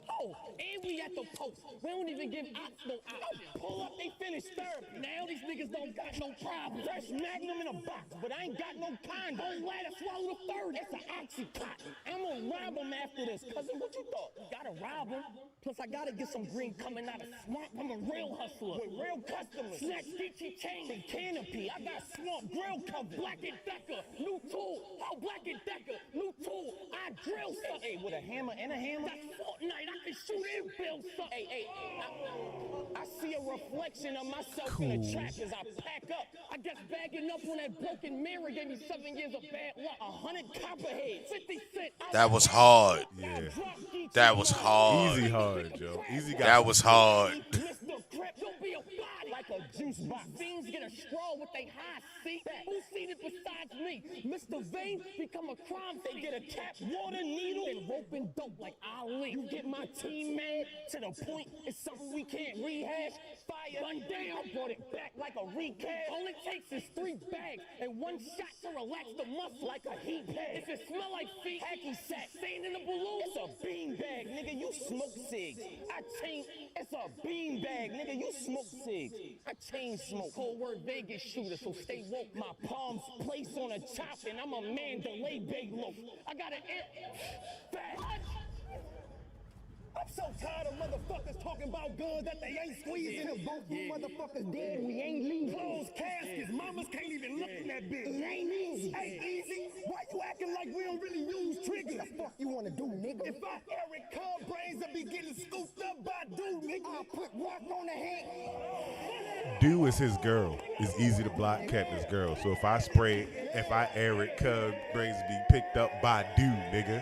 Oh, and we at the post. We don't even give ops no option. Pull up, they finish therapy. Now these niggas don't got no problem. Fresh Magnum in a box, but I ain't got no kind. Whole ladder swallow the third. That's an oxycontin. I'm gonna rob him after this. Cousin, what you thought? Gotta rob him. Plus, I gotta get some green coming out of swamp. I'm a real hustler with real customers. Snatch Geechee chain and canopy. I got swamp grill cover. Black and Decker, new tool. Oh, Black and Decker, new tool. I drill stuff. Hey, with a hammer and a hammer. That's Fortnite. I can shoot and build stuff. Hey, I see a reflection of myself in the trap as I pack up. I guess bagging up on that broken mirror gave me 7 years of bad luck. 100 copperheads. 50 cent. That was hard. Yeah. That was hard. Easy hard, Joe. Easy got That was hard. Mr. Crip, you'll be a body. Like like a juice box. Fiends get a straw with they high seat. Who seen it besides me? Mr. Vane become a crime. They get a cap, water, needle, and rope and dope like Ali. You get my team mad to the point it's something we can't rehash. Fire, run down, brought it back like a recap. All it takes is 3 bags and 1 shot to relax the muscle like a heat pad. If it smell like feet, hacky sack, staying in the balloon, it's a bean bag, nigga. You smoke cigs. I chain, it's a bean bag, nigga. You smoke cigs. I chain smoke. Cold word Vegas shooter, so stay woke. My palms placed on a chop, and I'm a Mandalay Bay loaf. I got an fat. I'm so tired of motherfuckers talking about guns that they ain't squeezing. If both you motherfuckers dead, we ain't leaving. Closed caskets, mamas can't even look in that bitch. It ain't easy. Ain't easy? Why you acting like we don't really use triggers? What the fuck you wanna do, nigga? If I Eric Cub brains will be getting scooped up by dude, nigga, I'll put rock on the head. Do is his girl. It's easy to block Captain's girl. So if I Eric Cub brains be picked up by dude, nigga.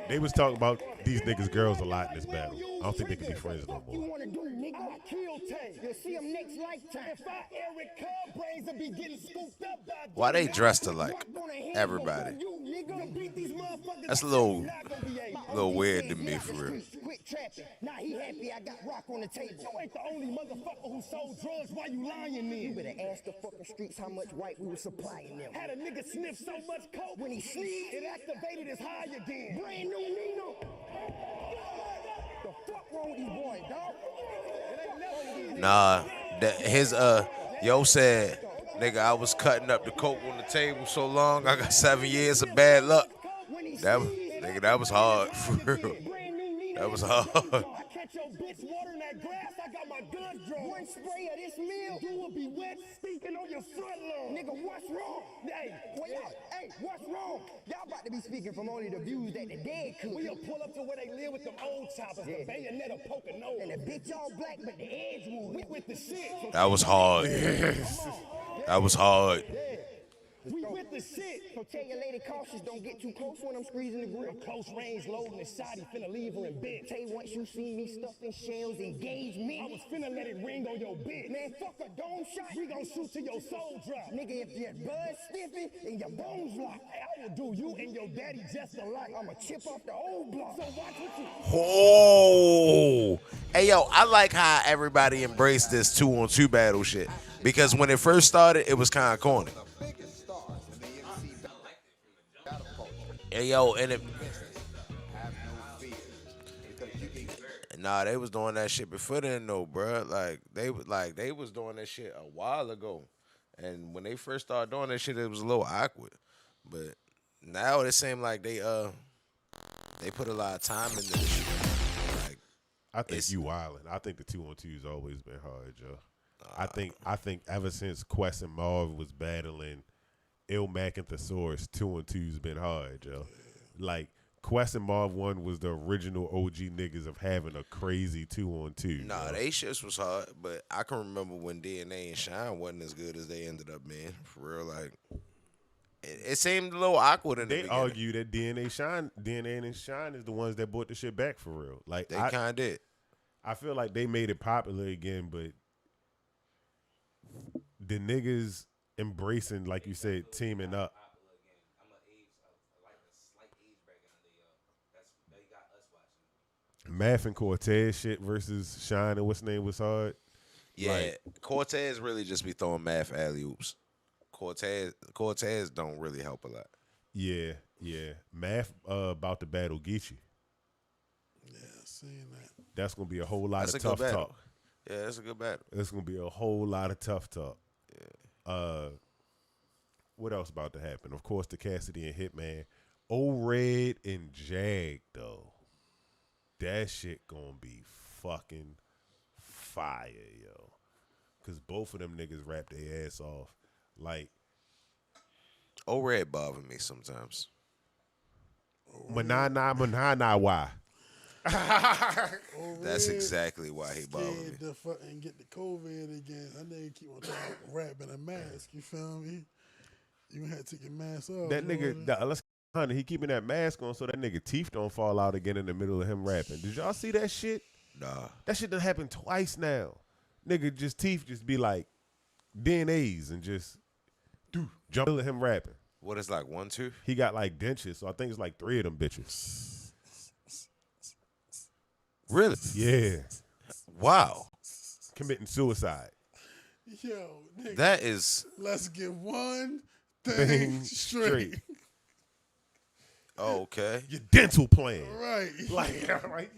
They was talking about these niggas' girls a lot in this battle. I don't think they can be friends no You more. wanna do, nigga? I kill Tay. You'll see him next lifetime. If I Eric Cub brains will be getting scooped up by dude, Why they nigga, dressed I'll put alike? rock on the head. Everybody. You, nigga, beat these motherfuckers. That's a little weird to me, for real. Quit trapping. Now he happy I got rock on the table. You ain't the only motherfucker who sold drugs. Why you lying then? You better ask the fucking streets how much white we was supplying them. Had a nigga sniff so much coke when he sneezed, it activated his high again. Brand new Nino. The fuck wrong with these boys, dog? It ain't never Nah, his yo said, nigga, I was cutting up the coke on the table so long, I got 7 years of bad luck. That was hard, for real. That was hard. I catch your bitch watering that grass. I got my guns drawn. One spray of this meal, you will be wet, stinking on your front lawn. Nigga, what's wrong? Hey, what's wrong? Y'all about to be speaking from only the views that the dead could. We'll pull up to where they live with them old choppers, the bayonet or poker nose. And the bitch all black, but the edge wound. We with the shit. So That was hard. That was hard. we with the shit. So tell your lady cautious, don't get too close when I'm squeezing the grill. Close range loading the shot, he finna leave her in bed. Tay, once you see me stuffing shells, engage me. I was finna let it ring on your bed. Man, fuck a dome shot. We gon' shoot till your soul drop. Nigga, if your blood stiffy and your bones lock, I will do you and your daddy just alike. I'ma chip off the old block. So watch what you. Oh, hey yo, I like how everybody embraced this 2-on-2 battle shit, because when it first started, it was kind of corny. Hey yo, and nah, they was doing that shit before then though, bruh. They was doing that shit a while ago, and when they first started doing that shit, it was a little awkward. But now it seems like they put a lot of time into this shit. Like, I think you wildin'. I think the 2-on-2's always been hard, Joe. I think ever since Quest and Marv was battling Ilmac and Thesaurus, 2-on-2's been hard, Joe. Like Quest and Marv 1 was the original OG niggas of having a crazy 2-on-2. nah, Joe. they shits was hard, but I can remember when DNA and Shine wasn't as good as they ended up being. For real, like it seemed a little awkward in the They beginning. argue that DNA and Shine is the ones that brought the shit back for real. Like They kind of did. I feel like they made it popular again, but the niggas embracing, like you said, teaming up. Math and Cortez shit versus Shine and what's name was hard. Yeah, Like- Cortez really just be throwing math alley oops. Cortez don't really help a lot. Yeah. Math about to battle Geechee. Yeah, seeing that. That's gonna be a whole lot That's of a good tough battle. talk. Yeah, that's a good battle. It's gonna be a whole lot of tough talk. What else about to happen? Of course, the Cassidy and Hitman. O-Red and Jag, though. That shit gonna be fucking fire, yo. Because both of them niggas rap their ass off. Like, O-Red bother me sometimes. Manana, why? That's exactly why he bothered me. Scared to fucking get the COVID again. I know you keep on talking about rapping a mask. You feel me? You gonna have to take your mask off. That you know nigga, what I mean? let's honey, he keeping that mask on so that nigga teeth don't fall out again in the middle of him rapping. Did y'all see that shit? Nah. That shit done happened twice now. nigga, just teeth just be like DNAs and just jump at him rapping. What is like 1, 2? He got like dentures, so I think it's like 3 of them bitches. Really? Yeah. Wow. Committing suicide. Yo, nigga, That is. let's get one Thing thing straight. Oh, okay. Your dental plan. Right. Like,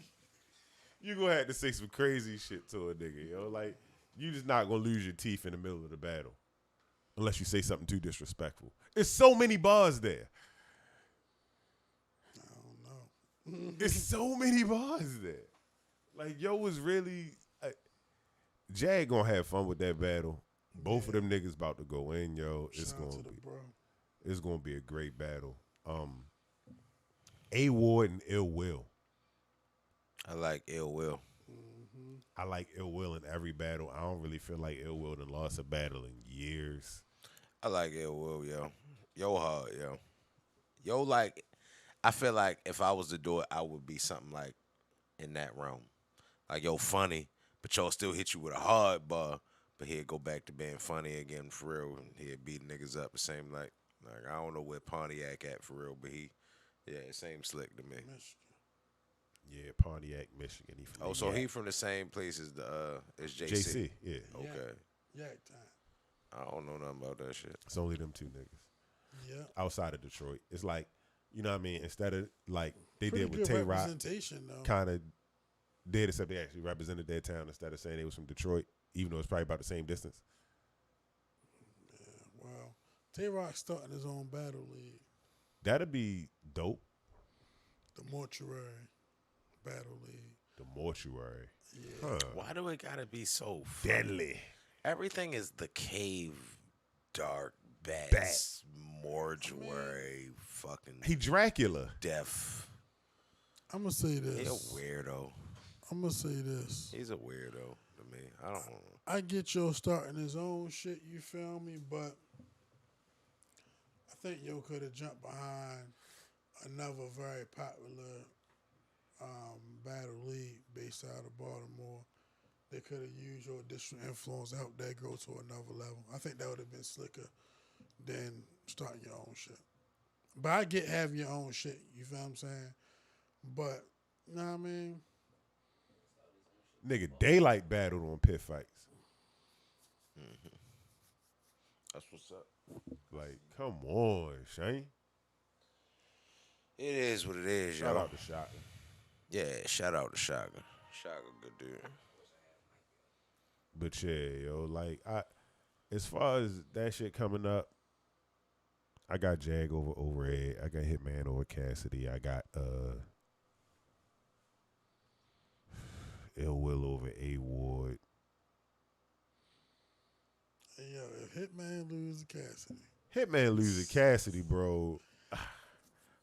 you gonna have to say some crazy shit to a nigga, yo. Like, you just not gonna lose your teeth in the middle of the battle. Unless you say something too disrespectful. There's so many bars there. I don't know. There's so many bars there. Like, yo was really... Jag gonna have fun with that battle. Both of them niggas about to go in, yo. It's Shout out gonna to the be... bro. It's gonna be a great battle. A Ward and Ill Will. I like Ill Will. I like Ill Will in every battle. I don't really feel like Ill Will done lost a battle in years. I like Ill Will, yo. Yo hard, yo. Yo, like, I feel like if I was to do it, I would be something like in that realm. Like, yo, funny, but yo still hit you with a hard bar, but he'd go back to being funny again for real, and he'd beat niggas up the same like I don't know where Pontiac at for real, but same slick to me. Michigan. Yeah, Pontiac, Michigan. He from Oh, the so Yak. he from the same place as as JC. JC, yeah. Okay. Yak time. I don't know nothing about that shit. It's only them 2 niggas. Yeah. Outside of Detroit. It's like, you know what I mean? Instead of like they Pretty did with good Tay Rock, representation, though. kind of did, except they actually represented their town instead of saying they was from Detroit, even though it's probably about the same distance. Yeah, wow. Tay-Rock starting his own battle league. That'd be dope. The Mortuary Battle League. The mortuary. Yeah. Huh. Why do it gotta be so funny? Deadly. Everything is the cave, dark, bats, mortuary, fucking He Dracula. death. I'm going to say He a this. weirdo. I'm going to say this. He's a weirdo to me. I don't know. I get Yo starting his own shit, you feel me? But I think Yo could have jumped behind another very popular battle league based out of Baltimore. They could have used your additional influence to help that go to another level. I think that would have been slicker than starting your own shit. But I get having your own shit, you feel what I'm saying? But, you know what I mean? Nigga, Daylight battled on pit fights. That's what's up. Like, come on, Shane. It is what it is, Shout y'all. out to Shotgun. Yeah, shout out to Shotgun. Shotgun, good dude. But yeah, yo, like as far as that shit coming up, I got Jag over Ed. I got Hitman over Cassidy. I got Ill Will over A Ward. Hey, yo, if Hitman loses Cassidy. Hitman losing Cassidy, bro.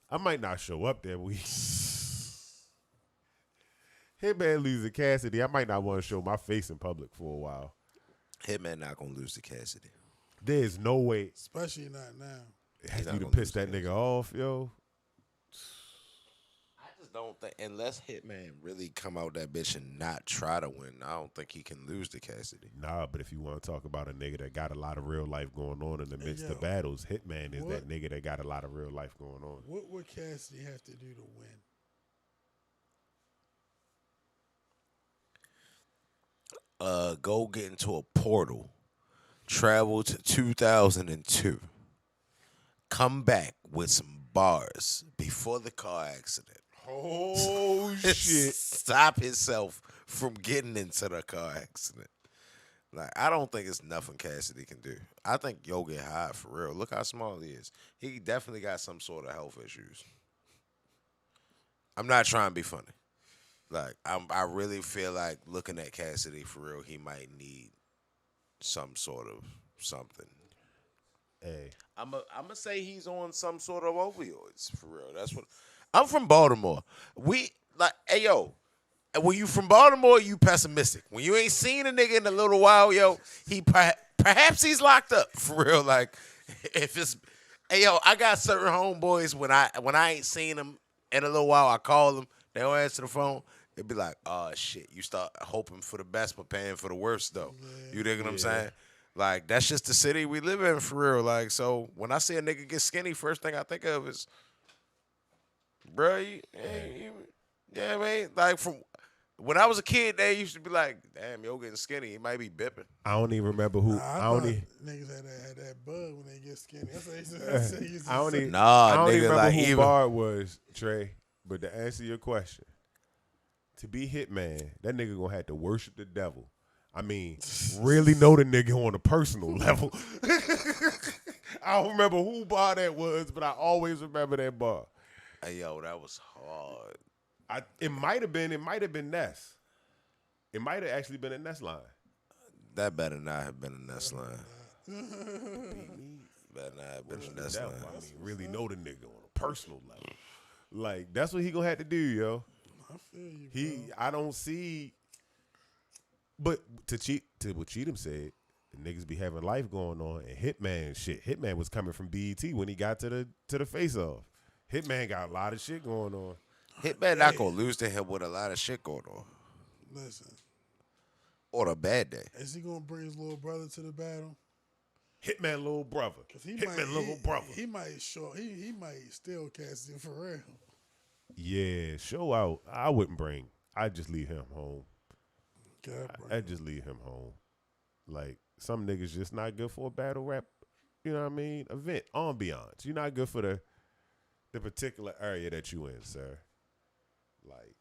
I might not show up that week. Hitman losing Cassidy, I might not want to show my face in public for a while. Hitman not gonna lose to Cassidy. There's no way. Especially not now. It has not you to gonna piss lose that nigga off, yo. I just don't think, unless Hitman really come out that bitch and not try to win, I don't think he can lose to Cassidy. Nah, but if you want to talk about a nigga that got a lot of real life going on in the midst yo, of battles, Hitman is what- that nigga that got a lot of real life going on. What would Cassidy have to do to win? Go get into a portal, travel to 2002, come back with some bars before the car accident. Oh shit. Stop himself from getting into the car accident. Like, I don't think it's nothing Cassidy can do. I think Yo get high for real. Look how small he is. He definitely got some sort of health issues. I'm not trying to be funny. Like, I really feel like looking at Cassidy for real, he might need some sort of something. Hey. I'm gonna say he's on some sort of opioids for real. That's what I'm from Baltimore. We like, hey yo, when you from Baltimore, you pessimistic. When you ain't seen a nigga in a little while, yo, he perhaps he's locked up for real. Like, if it's, hey yo, I got certain homeboys when I ain't seen them in a little while, I call them, they don't answer the phone. it'd be like, oh shit. You start hoping for the best, but paying for the worst though. You dig what I'm saying? Like that's just the city we live in for real. Like so, when I see a nigga get skinny, first thing I think of is, bro, yeah, man. Like from when I was a kid, they used to be like, damn, yo getting skinny. He might be bipping. I don't even remember who. I don't thought even. niggas had that bug when they get skinny. That's what they used to I don't say. even. Nah, I don't nigga, even remember like who even Bard was, Trey. But to answer your question, to be Hitman, that nigga gonna have to worship the devil. I mean, really know the nigga on a personal level. I don't remember who bar that was, but I always remember that bar. Hey yo, that was hard. It might have been Ness. It might have actually been a Ness line. That better not have been a Ness line. Better not have been a Ness line. I mean, really know the nigga on a personal level. Like, that's what he gonna have to do, yo. I feel you, bro. I don't see. But to what Cheatham said, the niggas be having life going on, and Hitman was coming from BET when he got to the face off. Hitman got a lot of shit going on. Hitman not gonna lose to him with a lot of shit going on. Listen. On a bad day. Is he gonna bring his little brother to the battle? Hitman little brother. Little brother. He might he might still cast it for real. Yeah, show out. I wouldn't bring. I'd just leave him home. I'd just leave him home. Like, some niggas just not good for a battle rap, you know what I mean? Event, ambiance. You're not good for the particular area that you in, sir. Like,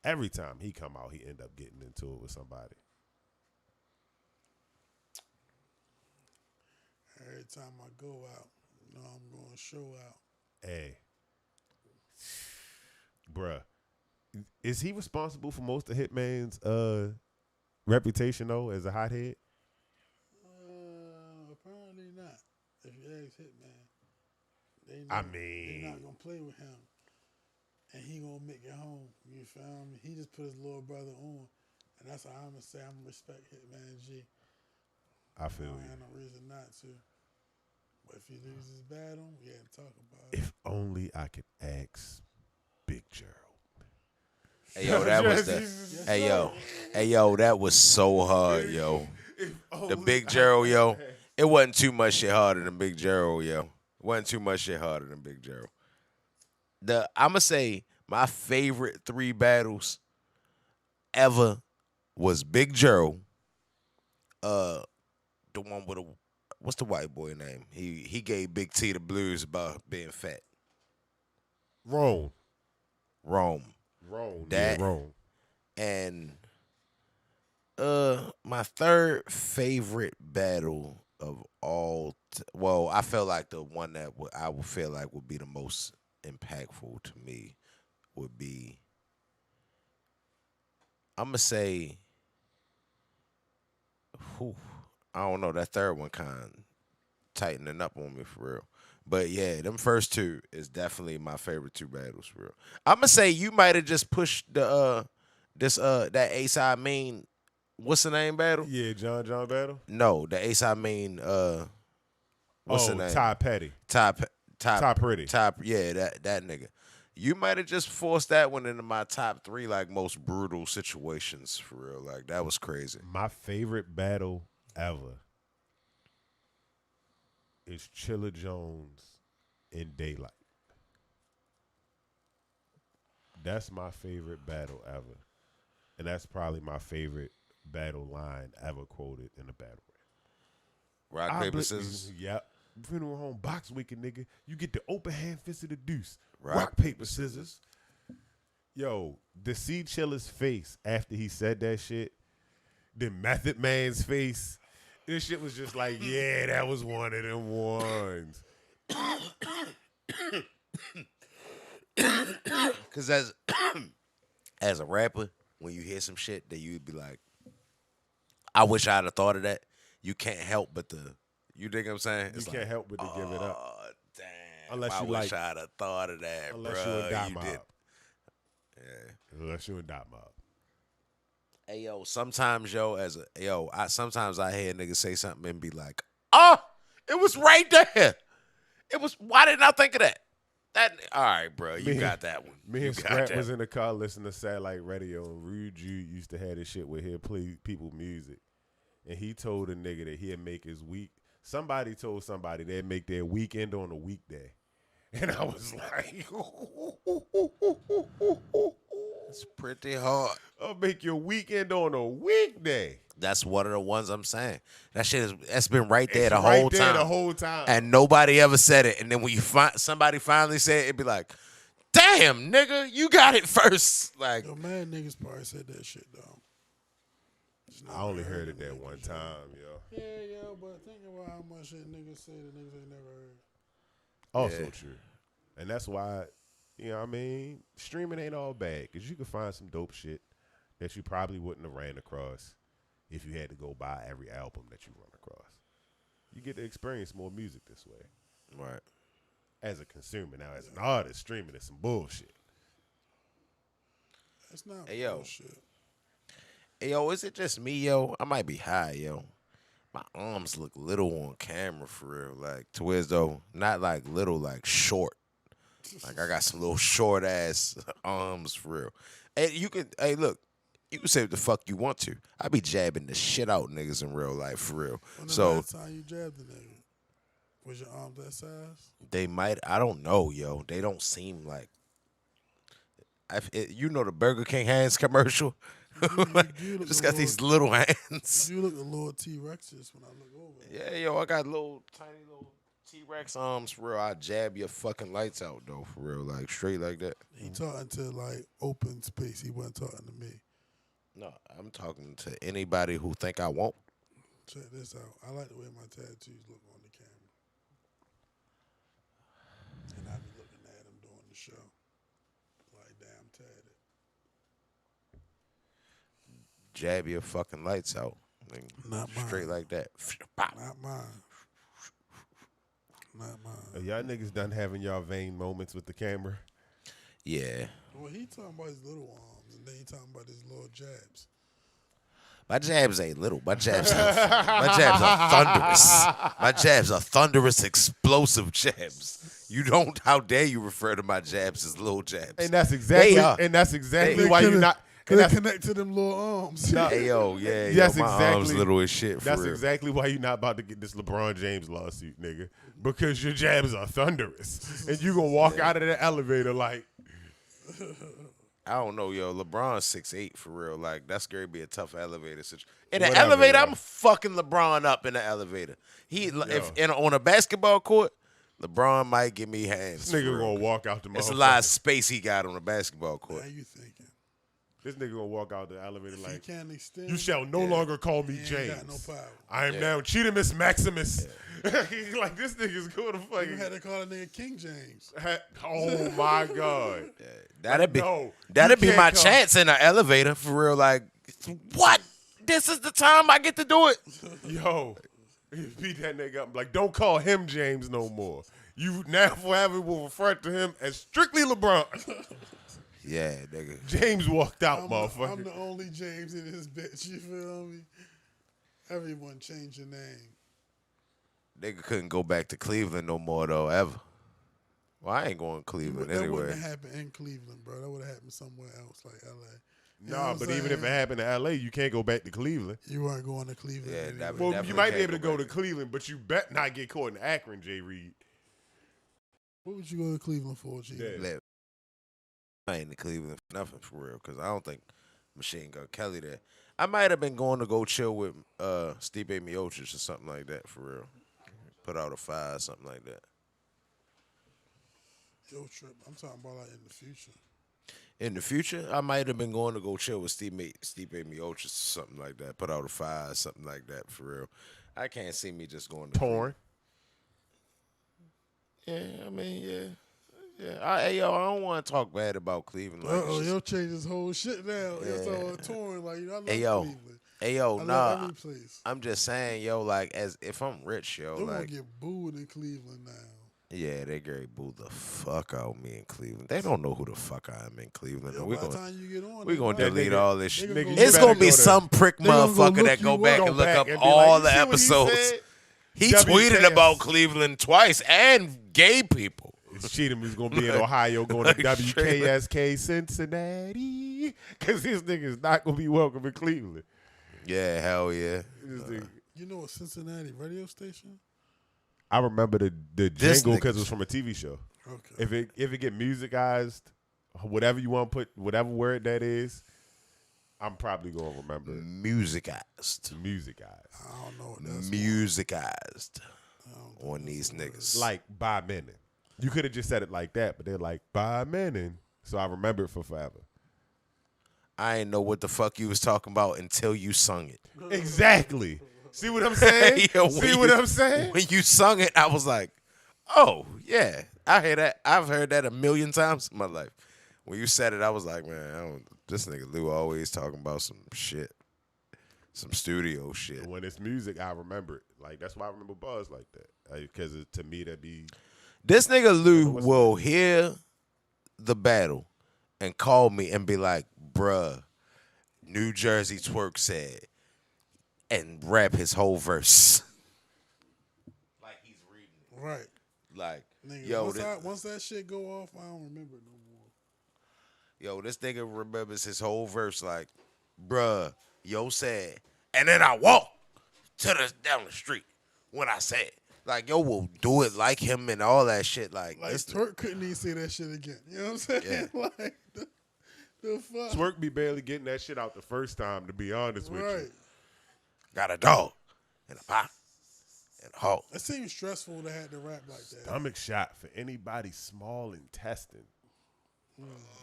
every time he come out, he end up getting into it with somebody. Every time I go out, you know I'm going to show out. Hey. Bruh. Is he responsible for most of Hitman's reputation, though, as a hothead? Apparently not. If you ask Hitman, they're not going to play with him. And he going to make it home. You feel me? He just put his little brother on. And that's how I'm going to say I'm going to respect Hitman G. I feel you. I have no reason not to. But if he loses battle, we got to talk about it. If only I could ask Big Gerald. Hey yo, that was Hey yo, that was so hard, yo. The Big Gerald, yo. It wasn't too much shit harder than Big Gerald, yo. It wasn't too much shit harder than Big Gerald. I'ma say my favorite 3 battles ever was Big Gerald. The one with what's the white boy name? He gave Big T the blues about being fat. Rome. That, yeah, Rome. And my third favorite battle of all well, I felt like the one that I would feel like would be the most impactful to me would be, I'm gonna say, I don't know, that third one kind of tightening up on me for real. But yeah, them first 2 is definitely my favorite 2 battles for real. I'm gonna say you might have just pushed the that Ace I Mean, what's the name battle? Yeah, John battle? No, the Ace I Mean what's the name? Ty Petty. Ty Pretty. Yeah, that nigga. You might have just forced that one into my top 3 like most brutal situations for real. Like that was crazy. My favorite battle ever is Chilla Jones in Daylight. That's my favorite battle ever. And that's probably my favorite battle line ever quoted in a battle rap. Rock, paper, scissors? Yep. Funeral home box wicked, nigga. You get the open hand fist of the deuce. Rock, paper, scissors. Yo, to see Chilla's face after he said that shit, the Method Man's face, this shit was just like, yeah, that was one of them ones. Because as a rapper, when you hear some shit that you'd be like, I wish I'd have thought of that. You can't help but you think I'm saying? You can't help but to give it up. Oh, damn. Unless I you wish like, I'd have thought of that, unless bro. you a dot mob. Did. Yeah. Unless you a dot mob. Hey, yo, sometimes, sometimes I hear niggas say something and be like, oh, it was right there. Why didn't I think of that? That all right, bro. You got that one. Me You and got Scrap that was one. in the car listening to satellite radio, and Rude Jude used to have this shit where he'd play people music. And he told a nigga that he'd make his week. Somebody told somebody they'd make their weekend on a weekday. And I was like, It's pretty hard. I'll make your weekend on a weekday. That's one of the ones I'm saying. That shit that's been right there It's the right whole there time. the whole time. And nobody ever said it. And then when you somebody finally said it, it'd be like, damn, nigga, you got it first. Like, Yo, mad niggas probably said that shit though. I only heard it that one time, yo. Yeah, but think about how much shit niggas say that niggas ain't never heard. Also true. And that's why, you know what I mean? Streaming ain't all bad because you can find some dope shit that you probably wouldn't have ran across if you had to go buy every album that you run across. You get to experience more music this way. right. As a consumer. Now, as an artist, streaming is some bullshit. That's not Hey, yo. bullshit. Hey, yo, is it just me, yo? I might be high, yo. My arms look little on camera for real. Like, to where though, not like little, like short. Like, I got some little short ass arms for real. Hey, look, you can say what the fuck you want to. I be jabbing the shit out niggas in real life for real. When the So, last time you jabbed the nigga, was your arms that size? they might, I don't know, yo. They don't seem like, you know the Burger King hands commercial? Like, you look just a got little- these little hands. You look a little T-Rexes when I look over. Yeah, yo, I got tiny little T-Rex arms for real. I jab your fucking lights out though, for real, like straight like that. He talking to like open space. He wasn't talking to me. No, I'm talking to anybody who think I won't. Check this out. I like the way my tattoos look on the camera. And I be looking at him doing the show. Like, damn tatted. Jab your fucking lights out. Like, Not mine. straight like that. Not mine. Not mine. Are y'all niggas done having y'all vain moments with the camera? Yeah. Well, he talking about his little arms, and then he talking about his little jabs. My jabs ain't little. My jabs are thunderous. My jabs are thunderous, explosive jabs. You don't, how dare you refer to my jabs as little jabs. And that's exactly They are. why you not. Cause And they connect to them little arms. No. Hey, yo, yeah, yo, That's my arms exactly- little as shit, for That's real. exactly why you're not about to get this LeBron James lawsuit, nigga. Because your jabs are thunderous. And you gonna walk out of the elevator like, I don't know, yo. LeBron's 6'8" for real. Like, that's going to be a tough elevator situation. In the Whatever, elevator, yo. I'm fucking LeBron up in the elevator. On a basketball court, LeBron might give me hands. this for nigga real. gonna walk out the It's a motherfucker. lot of space he got on the basketball court. How you thinking? This nigga gonna walk out the elevator If like, he can't extend, you shall no longer call me he ain't James. got no power. I am now Cheetamus Maximus. Like, this nigga's going to You fucking. had to call a nigga King James. Oh my God. That'd be No, that'd you be can't my come. chance in the elevator for real. Like, what? This is the time I get to do it. Yo, he beat that nigga up. Like, don't call him James no more. You now forever will refer to him as strictly LeBron. Yeah, nigga. James walked out, I'm motherfucker. the only James in this bitch. You feel me? Everyone change your name. Nigga couldn't go back to Cleveland no more though, ever. Well, I ain't going to That Cleveland wouldn't anyway. have happened in Cleveland, bro. That would have happened somewhere else, like L.A. You know Nah, what I'm but even if it saying? happened to L.A., you can't go back to Cleveland. You weren't going to Cleveland. Yeah, anyway. that Well, definitely you might be can't able to go go to back. Cleveland, but you bet not get caught in Akron, Jay Reed. What would you go to Cleveland for, G? Yeah. Live. I ain't in Cleveland for nothing for real, because I don't think Machine Gun Kelly there. I might have been going to go chill with Stipe Miocic or something like that for real. Put out a fire or something like that. Yo, trip. I'm talking about like in the future. In the future, I might have been going to go chill with Stipe Miocic or something like that. Put out a fire or something like that for real. I can't see me just going to Torn. Yeah, I mean, yeah. Hey, yo, I don't want to talk bad about Cleveland. Like, Uh-oh, it's yo, just- change his whole shit now. Yeah. It's all torn. Like, I love Hey, yo. Cleveland. Hey, yo, I nah. love every place. I'm just saying, yo, like, as if I'm rich, yo, They're going like, to get booed in Cleveland now. yeah, they Gary boo the fuck out me in Cleveland. They don't know who the fuck I am in Cleveland. Yo, we by the gonna time you get on, we they gonna might- delete nigga- all this shit. nigga It's better gonna be go to- some prick they gonna go motherfucker look that go you back up. and look back up and be all like, the "You see what he episodes. said?" He WKS. tweeted about Cleveland twice and gay people. Cheatham was gonna be in Ohio going to Like straight WKSK Cincinnati because this nigga is not gonna be welcome in Cleveland. Yeah, hell yeah. This nigga- You know a Cincinnati radio station? I remember the This jingle because nigga's- it was from a TV show. Okay. If it get musicized, whatever you want to put, whatever word that is, I'm probably gonna remember it. Musicized. Music guys. I don't know what that's. Musicized on these niggas. Like by Menon. You could have just said it like that, but they're like by Menon. So I remember it for forever. I ain't know what the fuck you was talking about until you sung it. Exactly. See what I'm saying? Yo, See what I'm saying? When you sung it, I was like, oh, yeah. I hear that. I've heard that a million times in my life. When you said it, I was like, man, this nigga Lou always talking about some shit. Some studio shit. When it's music, I remember it. Like, that's why I remember bars like that. Because to me, that'd be... This nigga Lou will hear the battle and call me and be like, bruh, New Jersey Twerk said, and rap his whole verse. Like he's reading it. Right. Like, Nigga, yo, once that shit go off, I don't remember it no more. yo, this nigga remembers his whole verse like, bruh, yo said, and then I walk down the street when I said. Like, yo will do it like him and all that shit. Like Twerk couldn't even say that shit again. You know what I'm saying? Yeah. Like, the fuck? Twerk be barely getting that shit out the first time, to be honest with Right. you. got a dog and a pot and a hog. It seems stressful to have to rap like that. Stomach shot for anybody small intestine.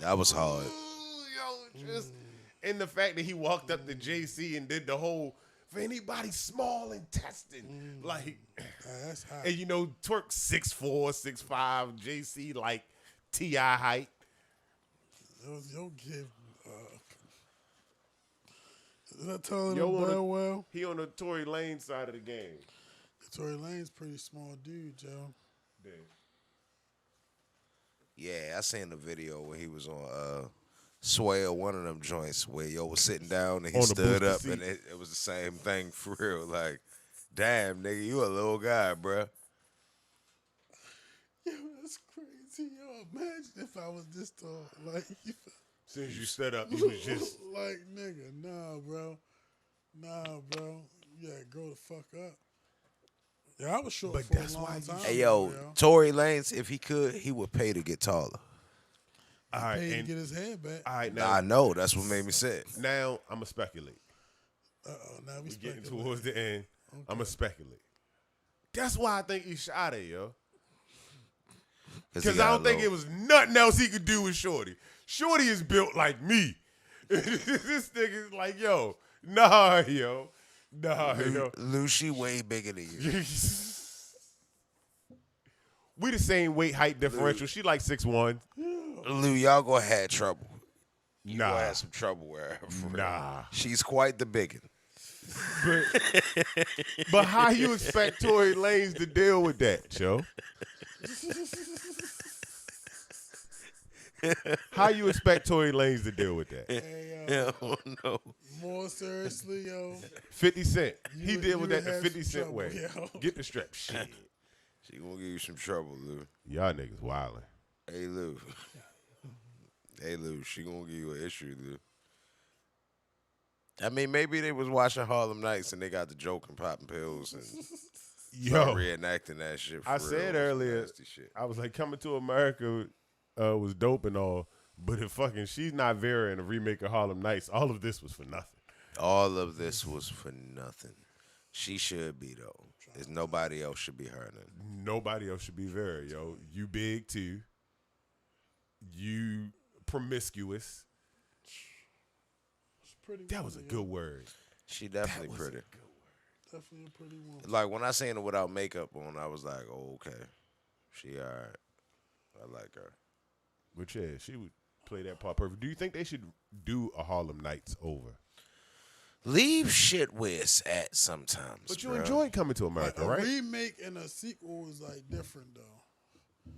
That was hard. Yo, just and the fact that he walked up to JC and did the whole for anybody small intestine, like, That's hot. and you know, Twerk 6'4", 6'5", JC like Ti height. Yo, give. Is that telling Yo, him on damn well? He on the Tory Lane side of the game. Tory Lane's pretty small dude, Joe. Yeah, I seen the video where he was on Sway or one of them joints where yo was sitting down and he On the stood booster up seat. and it was the same thing for real. Like, damn, nigga, you a little guy, bruh. Yo, that's crazy. Yo, imagine if I was this tall. Like, As soon as you stood up, he was just like, nigga, nah, bro. Nah, bro. Yeah, grow the fuck up. Yeah, I was short But for that's a long why you- time. Hey, yo, Tory Lanez, if he could, he would pay to get taller. all right. Paid to And, get his head back. all right, I now, know. That's what made me say it. now I'm gonna speculate. Now we We getting speculating. towards the end. I'm gonna speculate. That's why I think he shot it, yo. Because I don't think it was nothing else he could do with Shorty. Shorty is built like me. This nigga's like, yo, nah, yo. Lou, she way bigger than you. We the same weight height differential. She like 6'1". Lou, y'all gonna have trouble. You Nah. gonna have some trouble with her. For real. Nah. She's quite the biggin. But how you expect Tory Lanez to deal with that, yo? How you expect Tory Lanez to deal with that? Hey, Hell no. more seriously, yo. 50 Cent. He You- deal with you that the have 50 some Cent trouble, way. yo. Get the strap. Shit. She gonna give you some trouble, Lou. Y'all niggas wildin'. Hey, Lou. Hey, Lou, she gonna give you an issue, Lou. I mean, maybe they was watching Harlem Nights and they got the joke and popping pills and start Yo, reenacting that shit. For I real. said Some earlier, nasty shit. I was like, Coming to America was dope and all, but if fucking She's Not Vera in a remake of Harlem Nights, all of this was for nothing. All of this was for nothing. She should be though. There's nobody else should be her. Then. Nobody else should be Vera, yo. You big too. You promiscuous. Pretty That was a woman, good yo. word. She definitely pretty. Definitely a pretty woman. Like when I seen her without makeup on, I was like, oh, okay, she alright. I like her. But yeah, she would play that part perfect. Do you think they should do a Harlem Nights over? Leave shit where it's at sometimes. But you bruh. enjoyed Coming to America, Like, a right? remake and a sequel is like different though.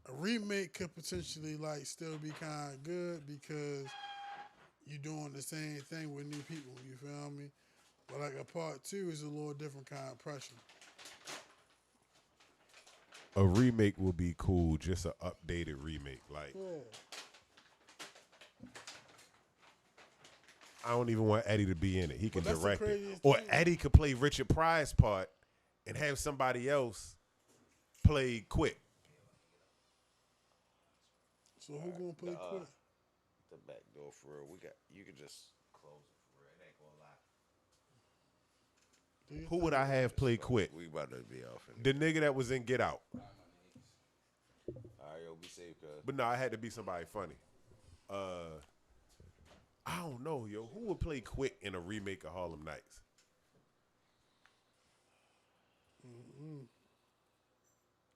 A remake could potentially like still be kind of good because you doing the same thing with new people. You feel me? But like a part two is a little different kind of pressure. A remake would be cool, just an updated remake. Like, I don't even want Eddie to be in it. He can But that's the direct it. craziest Or thing. Eddie could play Richard Pryor's part and have somebody else play Quick. So who gonna play Quick? The back door for real. You can just close it for real. It ain't gonna lie. Who would I have play Quick? We about to be off. The nigga that was in Get Out. All right, yo, be safe, cuz. But no, I had to be somebody funny. I don't know, yo. Who would play Quick in a remake of Harlem Nights?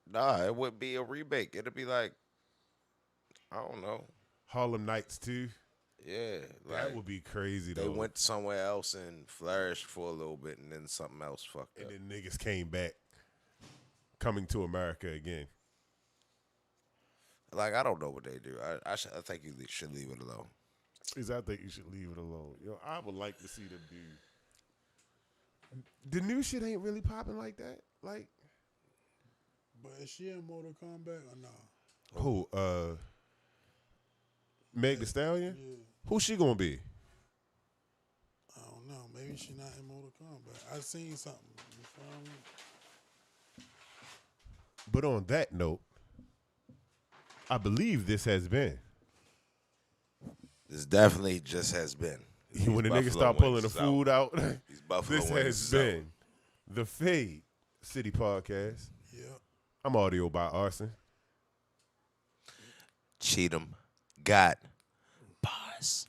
Nah, it would be a remake. It'd be like, I don't know. Harlem Nights 2? Yeah. That would be crazy, though. They went somewhere else and flourished for a little bit, and then something else fucked up. And then niggas came back, coming to America again. Like, I don't know what they do. I think you should leave it alone. I think you should leave it alone. Yo, I would like to see them do. The new shit ain't really popping like that. Like, But is she in Mortal Kombat or no? who? Meg Thee Stallion? Yeah. Who she gonna be? I don't know. Maybe she not in Mortal Kombat. I seen something. You feel me? But on that note, I believe this has been. This definitely just has been. When the niggas start pulling the food out, this has been the Fade City Podcast. Yep. I'm audio by Arson. Cheatham got bars.